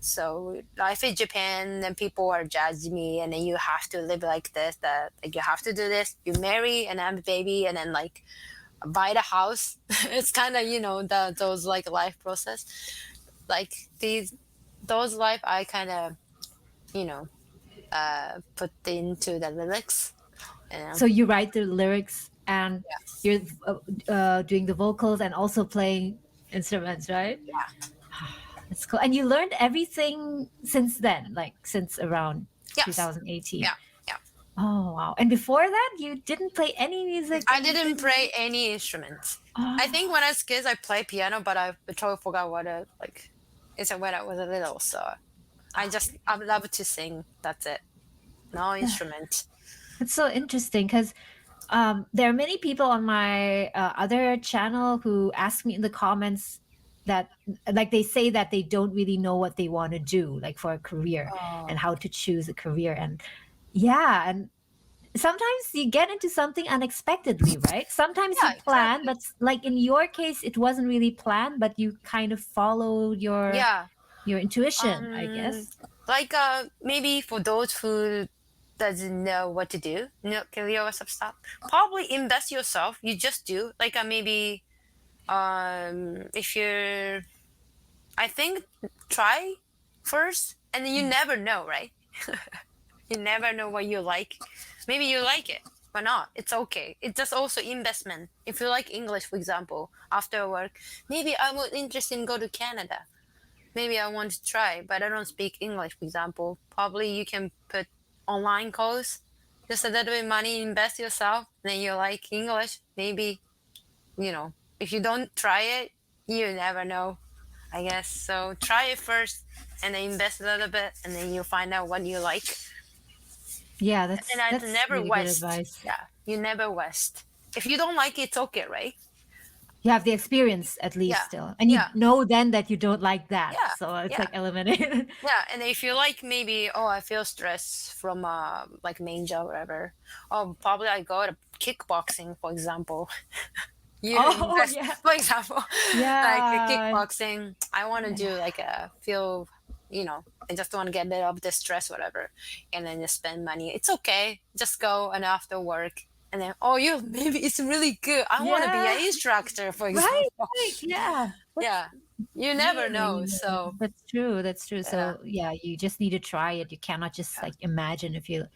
So life in Japan, then people are judging me, and then you have to live like this. That like you have to do this. You marry and have a baby, and then like buy the house. It's kind of the those like life process. Like those life I kind of you know put into the lyrics. And So you write the lyrics and yes, you're doing the vocals and also playing instruments, right? yeah, That's cool. And you learned everything since then, like since around yes, 2018. yeah, yeah. Oh, wow. And before that, you didn't play any music, I didn't anything? play any instruments. I think Oh, when I was kids, I played piano, but I totally forgot what it like. It's when I was a little, so I love to sing. That's it. No instrument. it's so interesting because there are many people on my other channel who ask me in the comments that, like, they say that they don't really know what they want to do, like for a career and Oh, how to choose a career. And yeah, and sometimes you get into something unexpectedly, right? Sometimes you yeah, plan, exactly. but like in your case, it wasn't really planned, but you kind of followed Yeah. your intuition, I Um, guess. like maybe for those who doesn't know what to do, career or stuff, probably invest yourself. You just do like maybe if you're, I think try first, and then you never know, right? You never know what you like. Maybe you like it, but not. It's okay. It's just also investment. If you like English, for example, after work, maybe I'm interested in go to Canada. Maybe I want to try, but I don't speak English, for example. Probably you can put online course, just a little bit money, invest yourself, then you like English. Maybe, if you don't try it, you never know, I guess. So try it first and then invest a little bit and then you'll find out what you like. Yeah, And that's I that's never really good waste. advice. Yeah, you never waste. If you don't like it, it's okay, right? You have the experience at least Yeah, still, and you yeah, know then that you don't like that, yeah, so it's yeah. like eliminated. Yeah, and if you like maybe, oh, I feel stress from like main job or whatever. Oh, probably I go to kickboxing, for example. You Oh invest, yeah, for example, like a yeah, kickboxing. I want to yeah. do like a feel, I just want to get rid of the stress, whatever, and then just spend money. It's okay. Just go and after work, and then oh, you maybe it's really good. I want to be Yeah, an instructor, for right, example. right, yeah. That's Yeah, you never really, know. So that's true. That's true. yeah, So yeah, you just need to try it. You cannot just yeah. like imagine if you,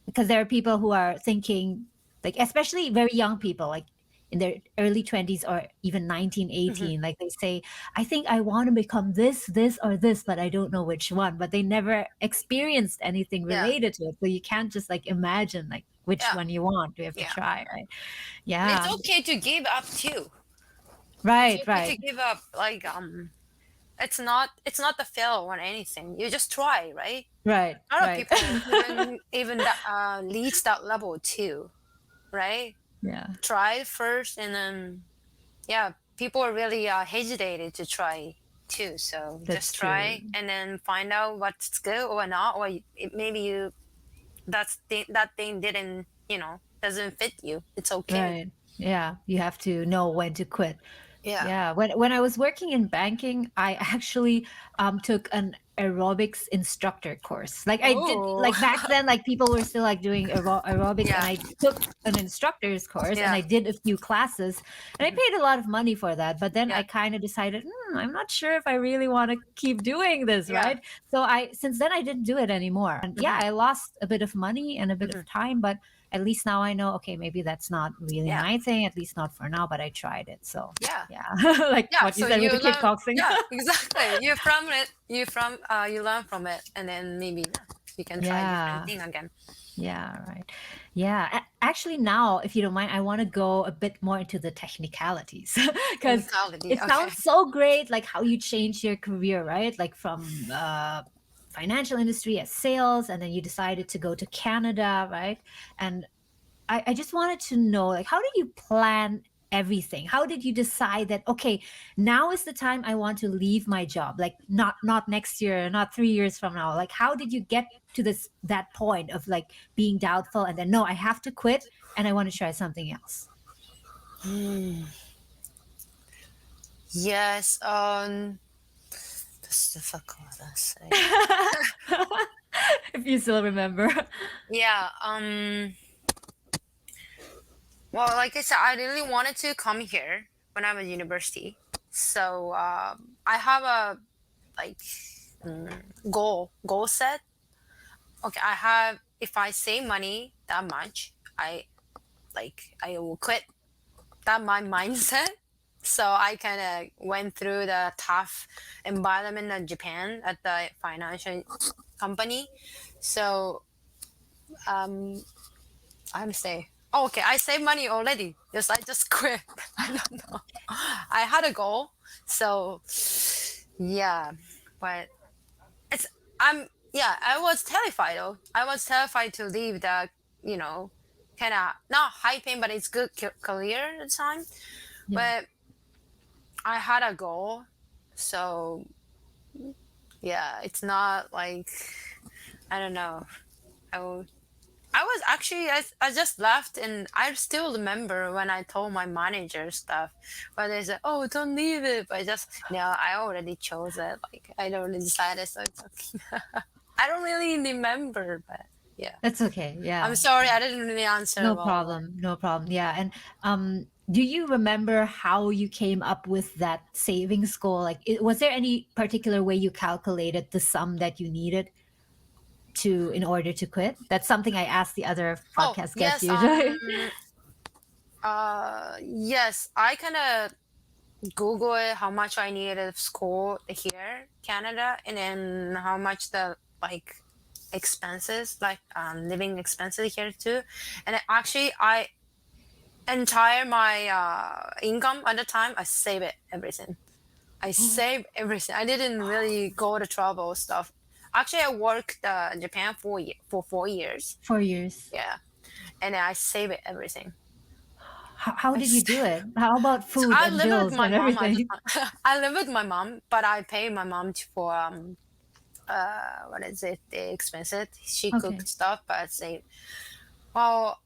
because there are people who are thinking, like especially very young people, like in their early 20s or even 19, Mhm. 18, like they say, I think I want to become this or this, but I don't know which one. But they never experienced anything Yeah, related to it. So you can't just like imagine like which yeah, one you want. You have to yeah. try, right? And it's Yeah. okay to give up too. Right, Feel free to right, give up. Like it's not the fail or anything. You just try, right? right, A lot of right. people even that reach that level too, right? Yeah, Try first, and then yeah, people are really hesitated to try too. So that's just true. try and then find out what's good or not, or maybe that thing didn't doesn't fit you. It's okay. Right. Yeah, you have to know when to quit. Yeah. Yeah, when I was working in banking, I actually took an aerobics instructor course. Like I did, Oh. like back then, like people were still like doing aerobics, and Yeah. I took an instructor's course and Yeah. I did a few classes, and I Mhm. paid a lot of money for that. But then Yeah. I kind of decided, I'm not sure if I really want to keep doing this, Yeah. right? So since then I didn't do it anymore. And yeah, Hmm. I lost a bit of money and a bit Hmm. of time, but at least now I know, okay, maybe that's not really Yeah. my thing, at least not for now, but I tried it. So Yeah. yeah, like Yeah. what you So said with you the learn. kickboxing. Yeah. Exactly. You from it. You learn from it, and then maybe you can try different Yeah, thing again. yeah, right. Yeah, actually, now, if you don't mind, I want to go a bit more into the technicalities because Technicality. it Okay. sounds so great, like how you changed your career, right? Like from financial industry as sales, and then you decided to go to Canada, right? And I just wanted to know, like, how did you plan everything? How did you decide that, okay, now is the time I want to leave my job? Like, not next year, not 3 years from now. Like, how did you get to that point of like being doubtful and then no, I have to quit and I want to try something else? Hmm. Yes. That's difficult. I say. If you still remember. Yeah. Well, like I said, I really wanted to come here when I was university. So I have a like goal set. Okay, I have if I save money that much, I will quit. That my mindset. So I kind of went through the tough environment in Japan at the financial company. So um, I'm say, oh, okay, I save money already. Yes, I just quit. I don't know. I had a goal, so yeah, but it's yeah. I was terrified though. I was terrified to leave the you know kind of not high paying, but it's good career at the time. Yeah. But I had a goal, so yeah, it's not like I don't know. I will I was actually I just left and I still remember when I told my manager stuff, but they said, "Oh, don't leave it." But I just no, I already chose it. Like I already decided, so it's okay. I don't really remember, but yeah, That's okay. I'm Yeah. sorry I didn't really answer No well. problem. No problem. Yeah. And do you remember how you came up with that savings goal? Like, was there any particular way you calculated the sum that you needed to in order to quit? That's something I ask the other Oh podcast guests yes, usually. yes, I kind of Google it how much I needed of school here, Canada, and then how much the like expenses, like living expenses here too. And actually, I entire my income at the time, I save it everything. I save everything. I didn't really go to travel stuff. Actually, I worked in Japan for 4 years. 4 years. Yeah, and I save it everything. How I did you s- do it? How about so food I and live with bills my and mom at the everything? time. I live with my mom, but I pay my mom for what is it the expenses she Okay. cooked stuff, but say well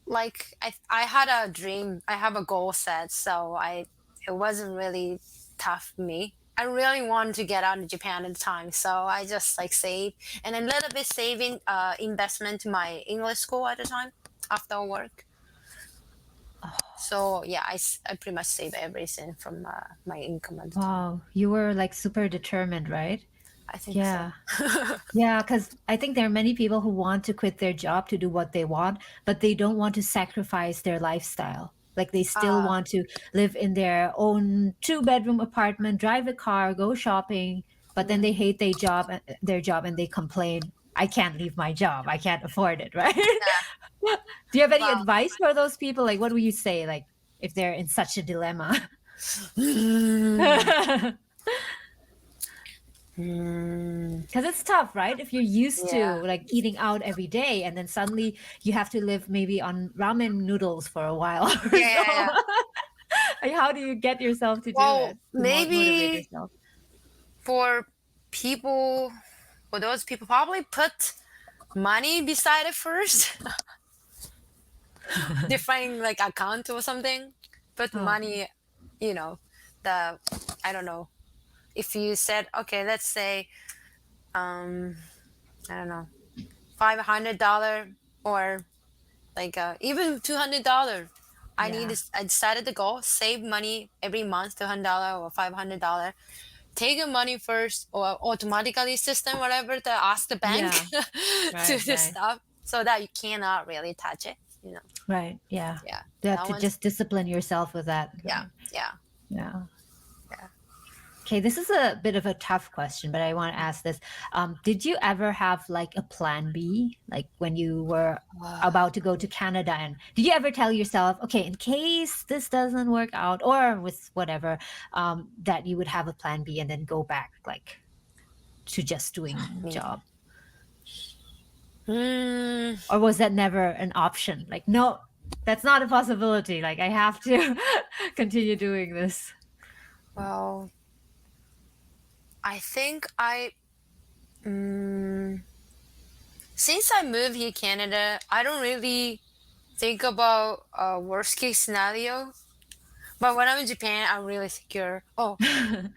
like I had a dream, I have a goal set, so I it wasn't really tough for me. I really wanted to get out of Japan at the time, so I just like save and a little bit saving investment to my English school at the time after work. So yeah, I pretty much save everything from my income at the time. Wow, you were like super determined, right? I think so. Yeah. Yeah, because I think there are many people who want to quit their job to do what they want, but they don't want to sacrifice their lifestyle. Like they still uh want to live in their own two-bedroom apartment, drive a car, go shopping, but then they mm, hate their job, and they complain, I can't leave my job. I can't afford it, right? yeah. Do you have any Well, advice for those people? Like what would you say like if they're in such a dilemma? Mm, Because mm, it's tough, right? If you're used to yeah. like eating out every day and then suddenly you have to live maybe on ramen noodles for a while or Yeah, yeah, so. yeah. Like, how do you get yourself to do Well, it, to motivate maybe yourself? for people, for those people, probably put money beside it first. Define like account or something. Put Oh, money, you know, the I don't know. If you said okay, let's say um I don't know, $500 or like even $200. yeah. I decided to go save money every month, $200 or $500. Take your money first or automatically system whatever to ask the bank Yeah. to Right, do right. stuff so that you cannot really touch it. You know. Right. Yeah. Yeah. You have That to one's just discipline yourself with that, yeah, right? yeah, Yeah. yeah. Okay, this is a bit of a tough question, but I want to ask this. Did you ever have like a plan B, like when you were about to go to Canada? And did you ever tell yourself, okay, in case this doesn't work out, or with whatever, that you would have a plan B and then go back like to just doing Me. job? Hmm. Or was that never an option? Like, no, that's not a possibility. Like, I have to continue doing this. Well, I think mm, since I moved here, Canada, I don't really think about a worst case scenario. But when I'm in Japan, I'm really secure. Oh,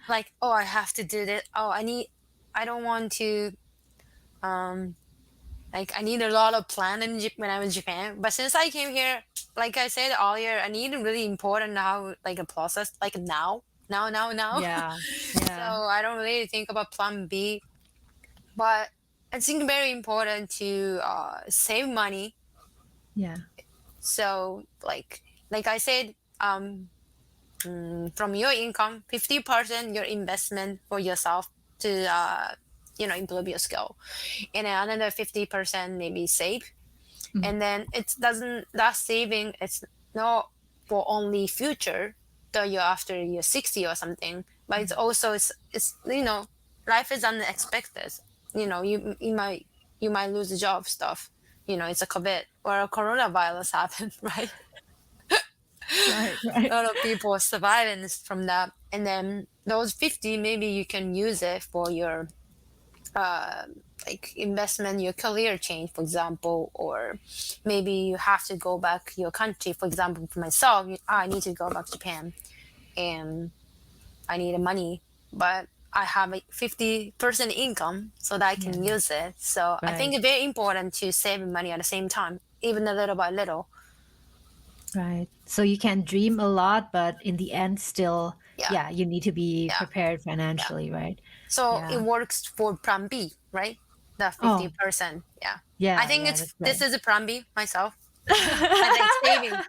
like oh, I have to do this. Oh, I don't want to um like I need a lot of plan when I'm in Japan. But since I came here, like I said earlier, I need really important how like a process like now. Yeah. So Yeah. I don't really think about plan B. But I think very important to save money. Yeah. So like I said, from your income, 50% your investment for yourself to improve your skill, and another 50% maybe save. Mhm. And then it doesn't that saving it's not for only future till you're after you're 60 or something, but it's also it's life is unexpected. You might lose a job stuff. It's a COVID or a coronavirus happened, right? Right. A Right. lot of people surviving from that, and then those 50 maybe you can use it for your uh, like investment, your career change, for example, or maybe you have to go back your country. For example, for myself, I need to go back to Japan, and I need money, but I have a 50% income so that I Yeah. can use it. So I think Right. it's very important to save money at the same time, even a little by little. Right. So you can dream a lot, but in the end, still, Yeah, yeah, you need to be yeah, prepared yeah. financially, right? So it Yeah. works for plan B, right? The Oh, 50%. Yeah. I yeah, think yeah, that's this right. is a plan B myself. I like saving.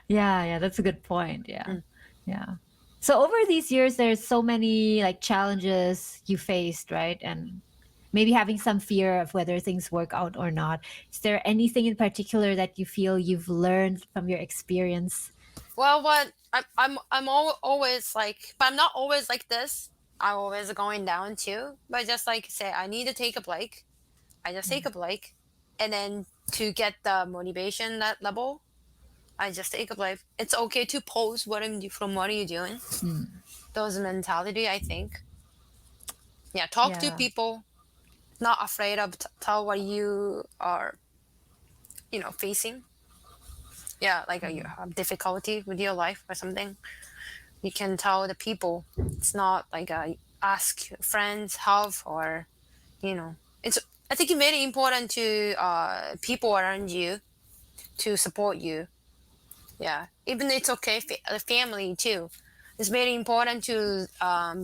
Yeah, yeah, that's a good point. Yeah. Mm. Yeah. So over these years, there's so many like challenges you faced, right? And maybe having some fear of whether things work out or not. Is there anything in particular that you feel you've learned from your experience? Well, what always like, but I'm not always like this. I'm always going down too. But just like say, I need to take a break. I just Yeah. take a break, and then to get the motivation that level, I just take a break. It's okay to pause from what are you doing. Mm. Those mentality, I think. Yeah, talk to Yeah. people. Not afraid of tell what you are, facing. Yeah, like you have difficulty with your life or something. You can tell the people. It's not like ask friends help or it's I think it's very important to people around you to support you. Yeah, even it's okay family too. It's very important to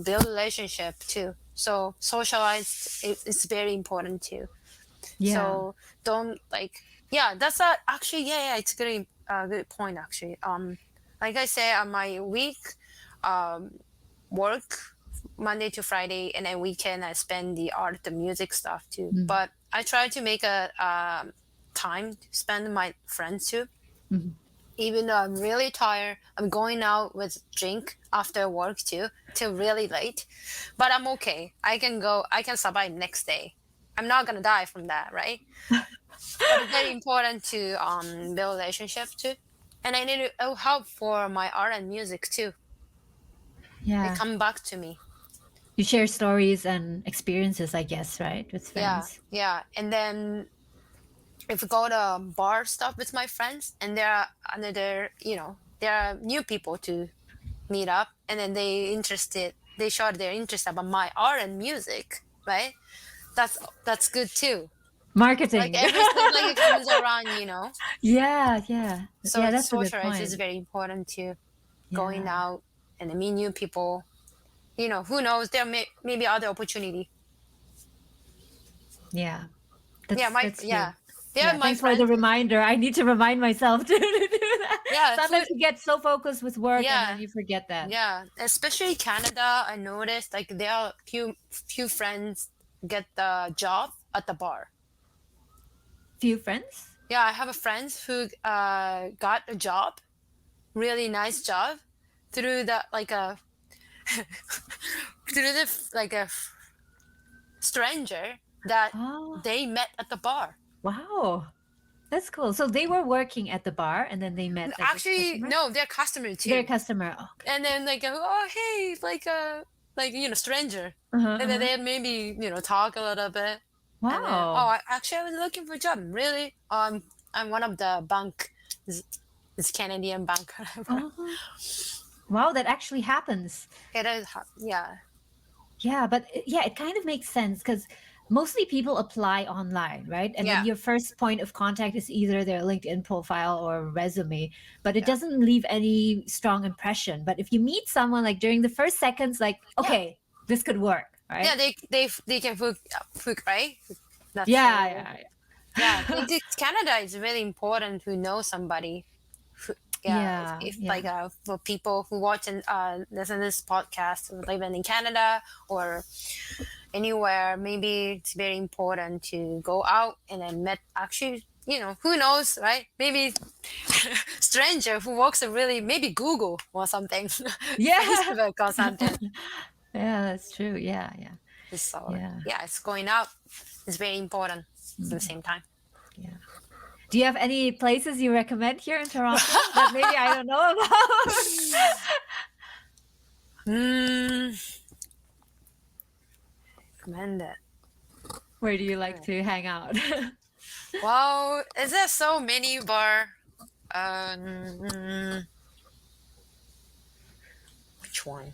build relationship too. So socialize is very important too. Yeah. So don't like yeah, that's a actually yeah, it's a good point actually. Like I said, on my week, um, work Monday to Friday, and then weekend I spend the art, the music stuff too. Mm. But I try to make a time to spend with my friends too. Mhm. even though I'm really tired, I'm going out with drink after work too, till really late. But I'm okay. I can survive next day. I'm not gonna die from that, right? But it's very important to build relationship too. And I need help for my art and music too. They Yeah. come back to me. You share stories and experiences, I guess, right? With Yeah, friends. yeah. And then if we go to bar stuff with my friends, and there are another, there are new people to meet up, and then they show their interest about my art and music, right? That's good too. Like Marketing. everything, like it comes around. Yeah, yeah. So Yeah, that's a good socialize is point. very important too. Going Yeah. out and then meet new people. Who knows? There may be other opportunity. Yeah. Yeah, That's true. yeah. They're Yeah, my thanks for the friends. reminder. I need to remind myself to do that. Yeah, Sometimes you get so focused with work and then yeah, you forget that. yeah. Especially Canada, I noticed like there are few friends get the job at the bar. Few friends? Yeah, I have a friend who got a job, really nice job, through the like a through the like a stranger that Oh, they met at the bar. wow. That's cool. So they were working at the bar and then they met like a Actually, customer? no, they're customer Their too. customer. Okay. And then like, oh hey, like stranger. Uh-huh, And then uh-huh. they maybe talk a little bit. And then Wow. actually I was looking for a job. Really? I'm one of the bank. It's Canadian bank. Oh, wow, that actually happens. It is. Yeah. Yeah, but yeah, it kind of makes sense because mostly people apply online, right? And then Yeah. your first point of contact is either their LinkedIn profile or resume, but it Yeah. doesn't leave any strong impression. But if you meet someone like during the first seconds, like, Yeah. okay, this could work, Yeah. right? They can hook, right. That's Yeah, so. yeah, Yeah. yeah. Canada is really important to know somebody. Yeah, Yeah, if yeah. like for people who watch and listen to this podcast who live in Canada or anywhere, maybe it's very important to go out and then met actually, who knows, right? Maybe stranger who works at really maybe Google or something, Yeah. Facebook or something. Yeah, that's true. Yeah, yeah. So Yeah. yeah, it's going out. It's very important at the Mm, same time. yeah. Do you have any places you recommend here in Toronto that maybe I don't know about? Mm, recommend it. Where do you like to hang out? Well, is there so many bar? Um, which one?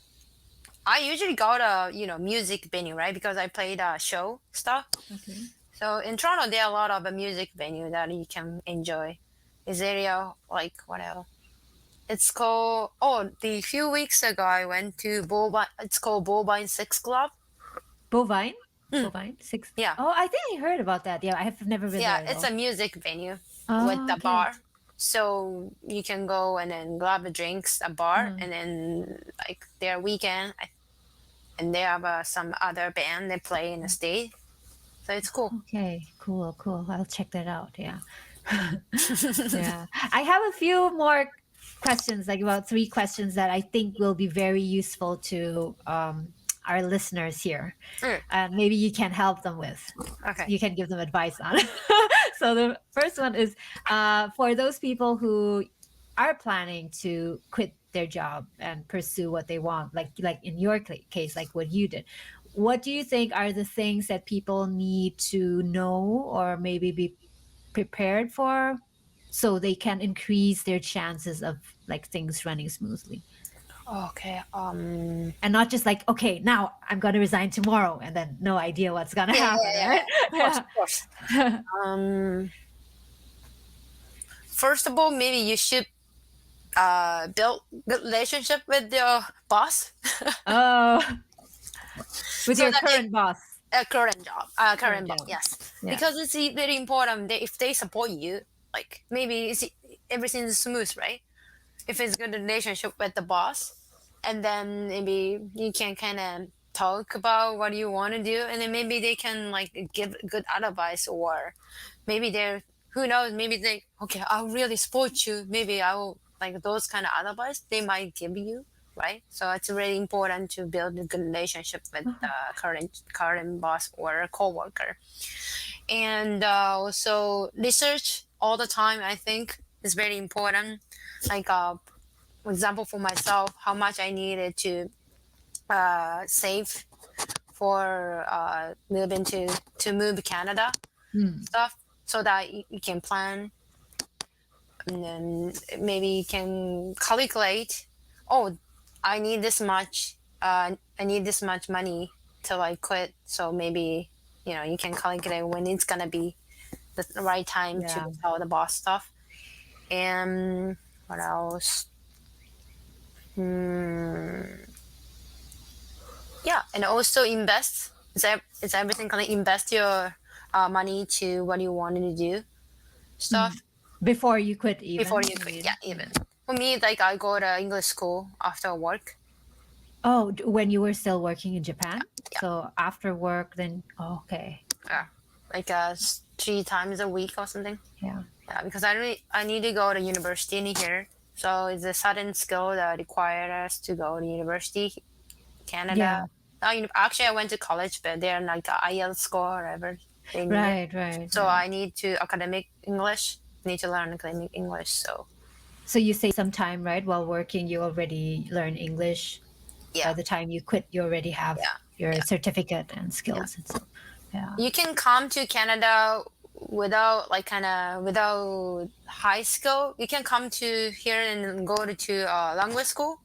I usually go to music venue, right? Because I play the show stuff. Okay. So in Toronto, there are a lot of music venue that you can enjoy. Is area like what else? It's called. Oh, the few weeks ago I went to Bovine. It's called Bovine Six Club. Bovine? Mm, Bovine? Six. yeah, Oh, I think I heard about that. Yeah, I have never been yeah. there It's though. a music venue with Oh, the okay. bar. So you can go and then grab the drinks at bar, Uh, and then like their weekend, and they have some other band they play in the state. So it's cool. okay, cool, cool. I'll check that out. Yeah. Yeah. I have a few more questions, like about three questions that I think will be very useful to our listeners here. Mm, And maybe you can help them with. okay. You can give them advice on. So the first one is for those people who are planning to quit their job and pursue what they want, like in your case, like what you did. What do you think are the things that people need to know or maybe be prepared for so they can increase their chances of like things running smoothly? Okay. And not just like, okay, now I'm going to resign tomorrow and then no idea what's going to Yeah, happen, yeah, right? yeah. Of course, of course. Um, First of all, maybe you should build good relationship with your boss, Oh, with so your that they current boss. current job, Current current boss, job. yes, Yeah. because it's very important. If they support you, like maybe everything's smooth, right? If it's good relationship with the boss, and then maybe you can kind of talk about what you want to do, and then maybe they can like give good advice, or maybe they're who knows, maybe they, okay, I'll really support you, maybe I will, like those kind of advice they might give you, right? So it's really important to build a good relationship with the current boss or coworker. And also research all the time, I think, is very important. Like for example, for myself, how much I needed to save for moving to move Canada Hmm. stuff, so that you can plan, and then maybe you can calculate, oh, I need this much, I need this much money till I quit. So maybe, you can calculate when it's gonna be the right time to Yeah. tell the boss stuff. And what else? Yeah, and also invest. Is everything gonna invest your money to what you wanted to do Hmm. stuff Before you quit, before even you you quit. Yeah, mean? even for me, like I go to English school after work. Oh, when you were still working in Japan? Yeah, So after work, then oh, okay, yeah, like 3 times a week or something. yeah, Yeah, because I need to go to university in here. So it's a sudden skill that required us to go to university, Canada. yeah, Actually, I went to college, but they're like the IELTS score or whatever they needed. right, right, So right. I need to academic English. Need to learn academic English. So So you say sometime, right, while working, you already learn English. By yeah, the time you quit, you already have yeah, your yeah, certificate and yeah. skills and so. Yeah. You can come to Canada without like kind of without high school. You can come to here and go to language school,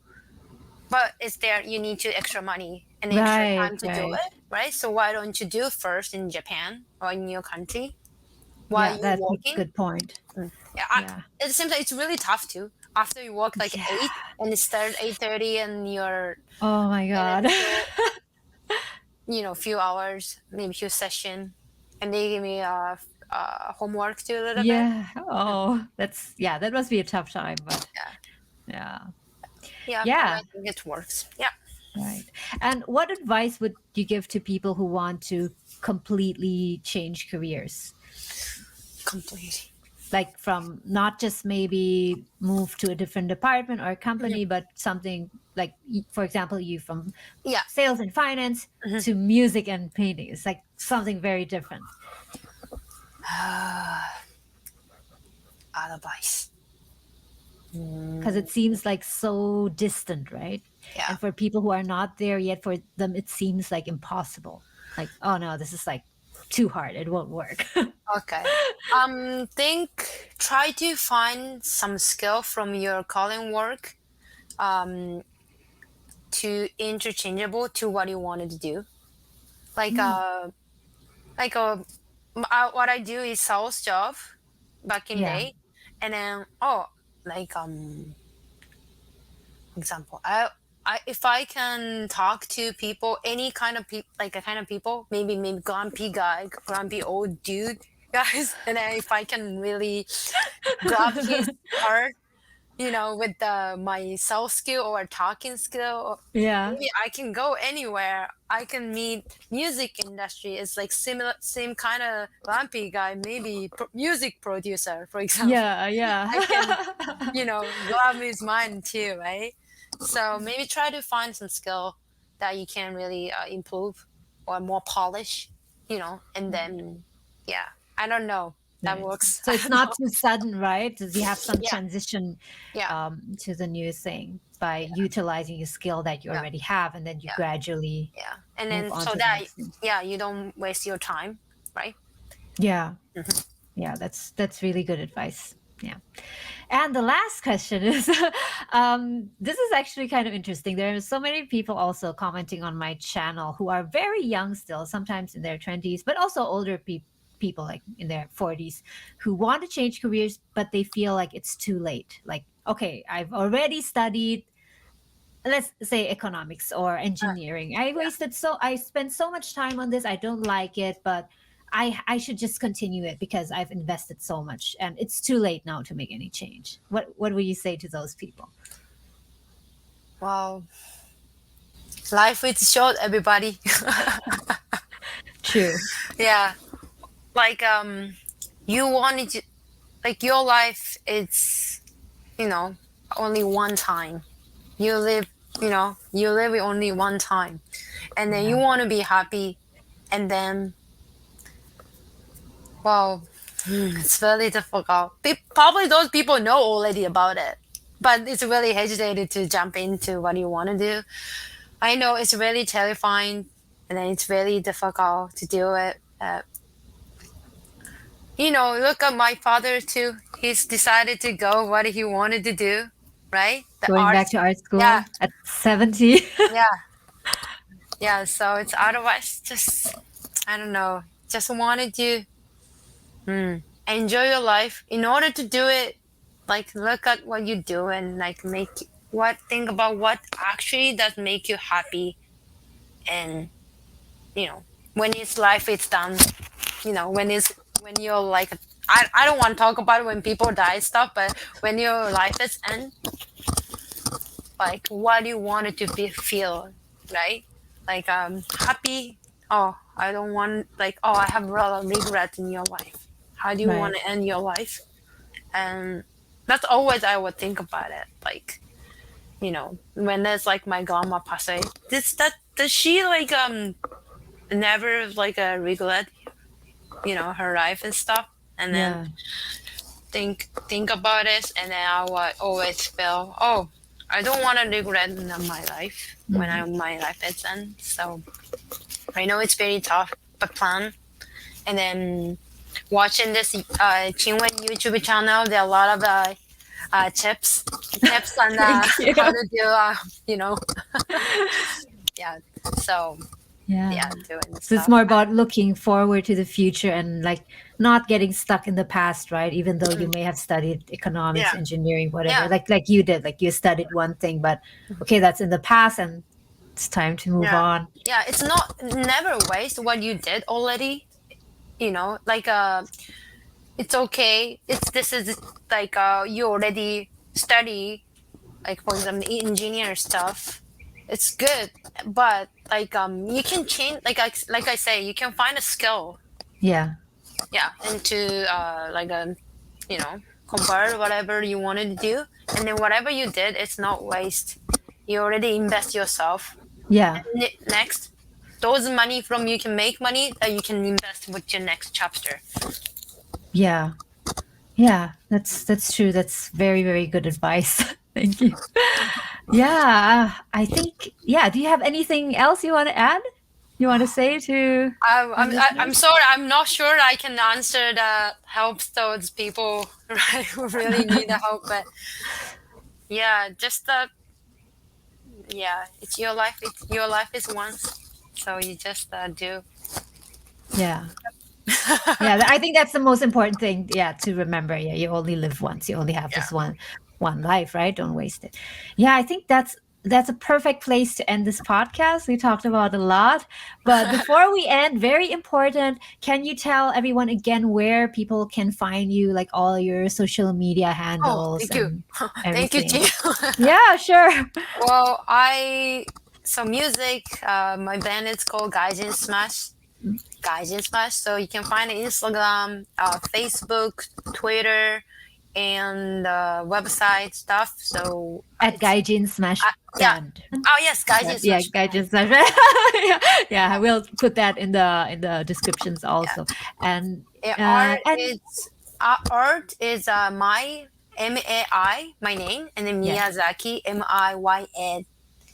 but it's there. You need to extra money and extra Right, time to do right. it, right? So why don't you do first in Japan or in your country while Yeah, you're that's a working? good point. Yeah, Yeah. at the same time, it's really tough too. After you work like Yeah. 8 and it starts 8:30 and you're Oh my and God. then so few hours, maybe few session, and they give me homework to a little bit. Yeah. Oh, yeah, that must be a tough time, but Yeah, yeah. yeah, but Yeah, I think it works. Yeah, right. And what advice would you give to people who want to completely change careers? completely. Like from not just maybe move to a different department or Mhm. company, but something like, for example, you from Yeah. sales and finance Mhm. to music and painting. It's like something very different Advice. because it seems like so distant, right? Yeah. And for people who are not there yet, for them, it seems like impossible. Like, oh no, this is like too hard. It won't work. Okay. Try to find some skill from your calling work, um, to interchangeable to what you wanted to do. Like Mm, like what I do is sales job back in yeah, day, and then like example, if I can talk to people, any kind of people, like a kind of people, maybe grumpy guy, grumpy old dude guys, and then if I can really grab his heart, with my sales skill or talking skill, yeah, maybe I can go anywhere. I can meet music industry. It's like similar, same kind of grumpy guy, maybe music producer, for example. yeah, I can, yeah. grab his mind too, right? So maybe try to find some skill that you can really improve or more polish, and then, yeah, I don't know. That Right. works. So I it's don't know. not too sudden, right? Does you have some Yeah, transition yeah, to the new thing by utilizing a skill that you yeah, already have, and then you yeah, gradually yeah. And move then on so to the that, next thing. yeah, you don't waste your time, right? Yeah, Mhm. yeah, that's really good advice. Yeah. And the last question is, this is actually kind of interesting. There are so many people also commenting on my channel who are very young still, sometimes in their 20s, but also older people like in their 40s who want to change careers, but they feel like it's too late. Like, okay, I've already studied, let's say economics or engineering. Yeah. I spent so much time on this. I don't like it, but I should just continue it because I've invested so much and it's too late now to make any change. What would you say to those people? Well, life is short, everybody. True. Yeah. Like you wanted to. like your life, it's, you know, only one time. You live, you live it only one time, and then you Yeah. want to be happy, and then, well, it's really difficult. Probably those people know already about it, but it's really hesitated to jump into what you want to do. I know it's really terrifying, and then it's really difficult to do it. Look at my father too. He's decided to go what he wanted to do, right? The Going back arts. to art Yeah, school at 70. yeah, yeah. So it's otherwise just, I don't know. Just wanted to enjoy your life. In order to do it, like look at what you do and like think about what actually does make you happy, and you know when it's life it's done. When you're like, I don't want to talk about when people die stuff, but when your life is end, like what you wanted to feel, right? Like happy. Oh, I don't want, like, oh, I have a lot of regret in your life. How do you want Right. to end your life? And that's always I would think about it. Like, when there's like my grandma passed away, does she like never like regret her life and stuff, and then Yeah. think about it, and then I would always feel, oh, I don't want to regret in my life when Mhm. my life is end. So I know it's very tough, but plan. And then watching this Chinwen YouTube channel, there are a lot of tips on Thank you. how to do you know yeah. So Yeah. yeah, doing So it's stuff. more about looking forward to the future and like not getting stuck in the past, right? Even though you may have studied economics, Yeah, engineering, whatever, yeah, like you did, like you studied one thing, but okay, that's in the past and it's time to move yeah, on. yeah. It's not never waste what you did already. Like it's okay. This is like you already study, like for example engineer stuff. It's good, but like you can change, like I say, you can find a skill, Yeah. yeah, into like you know convert whatever you wanted to do, and then whatever you did, it's not waste. You already invest yourself. Yeah. Next, those money from you can make money that you can invest with your next chapter. Yeah. Yeah. That's true. That's very, very good advice. Thank you. Yeah. I think, yeah. Do you have anything else you want to add? You want to say to our I'm listeners? sorry, I'm not sure I can answer that helps those people, right, who really need the help. But yeah, just yeah, it's your life. It's your life is once, so you just do. Yeah. Yeah, I think that's the most important thing. Yeah, to remember. Yeah, you only live once. You only have Yeah. this one life, right? Don't waste it. Yeah, I think that's a perfect place to end this podcast. We talked about a lot, but before we end, very important. Can you tell everyone again where people can find you, like all your social media Oh, handles thank you, and thank you, everything? Gina. Yeah, sure. Well, so music. My band is called Gaijin Smash. Gaijin Smash. So you can find it Instagram, Facebook, Twitter, and website stuff. So At it's Gaijin Smash yeah. Band. Oh yes, Gaijin Yeah, Smash. Gaijinsmashband. Yeah, yeah, we'll put that in the descriptions Yeah. also. And Art and is my Mai, my name, and then yeah, Miyazaki, Miyazaki.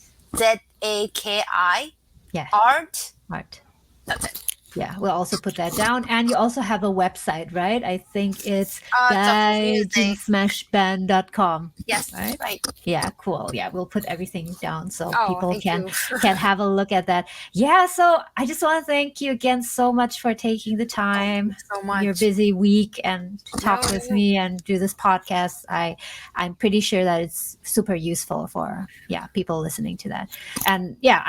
yeah, Art. art. That's it. Yeah, we'll also put that down. And you also have a website, right? I think it's It's a music. gaijinsmashband.com, Yes, right? right. Yeah, cool. Yeah, we'll put everything down so Oh, people thank can you. can have a look at that. Yeah, so I just want to thank you again so much for taking the Oh, thank you time so your much. busy week and to No, talk with no. me and do this podcast. I'm pretty sure that it's super useful for people listening to that. And yeah,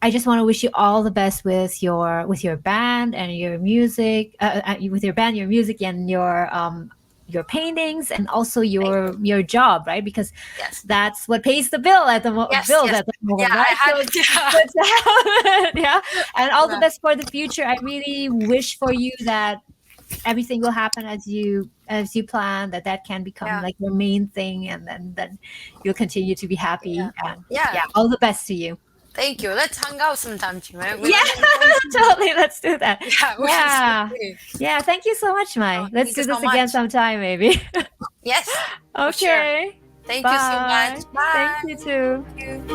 I just want to wish you all the best with your band and your music, with your band, your music, and your paintings, and also Thank you. your job, right? Because Yes. that's what pays the bill Yes, bills yes. at the Yeah, moment, I right? had So it. it's good to have it, yeah. And all the Yeah. best for the future. I really wish for you that everything will happen as you plan, that can become Yeah. like your main thing, and then you'll continue to be Yeah. happy. And Yeah. yeah, all the best to you. Thank you. Let's hang out sometime, Chima. We Yeah, like to totally. Let's do that. Yeah, we can Yeah. see. Yeah. Thank you so much, Oh, Mai. Let's thank you do so this again much. sometime, maybe. Yes, for sure. Okay. Thank you so Bye. much. Thank Bye. you too. Thank you.